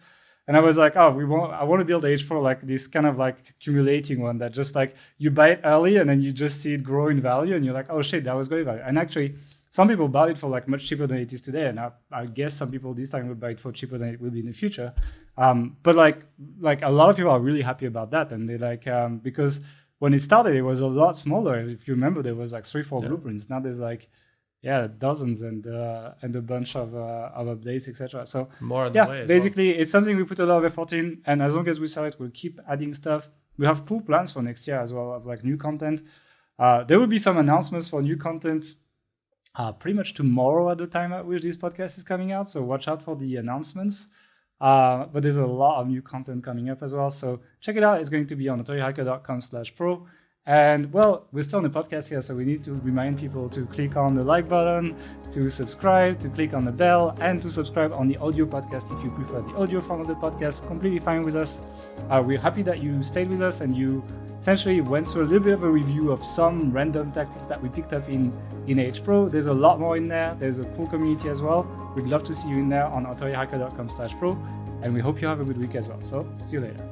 And I was like, I want to build H Pro like this kind of like accumulating one that just like you buy it early and then you just see it grow in value and you're like, oh shit, that was great value. And actually, some people bought it for like much cheaper than it is today. And I guess some people this time will buy it for cheaper than it will be in the future. But like a lot of people are really happy about that. And they like, because when it started, it was a lot smaller. If you remember, there was like 3-4 blueprints. Now there's like, dozens and a bunch of updates, etc. So more on the way. Basically, it's something we put a lot of effort in, and as long as we sell it, we'll keep adding stuff. We have cool plans for next year as well of like new content. There will be some announcements for new content pretty much tomorrow at the time at which this podcast is coming out. So watch out for the announcements. But there's a lot of new content coming up as well. So check it out. It's going to be on authorityhacker.com/pro. And well, we're still on the podcast here, so we need to remind people to click on the like button, to subscribe, to click on the bell, and to subscribe on the audio podcast if you prefer the audio form of the podcast. Completely fine with us. We're happy that you stayed with us and you essentially went through a little bit of a review of some random tactics that we picked up in H Pro. There's a lot more in there. There's a cool community as well. We'd love to see you in there on authorityhacker.com/pro. And we hope you have a good week as well. So see you later.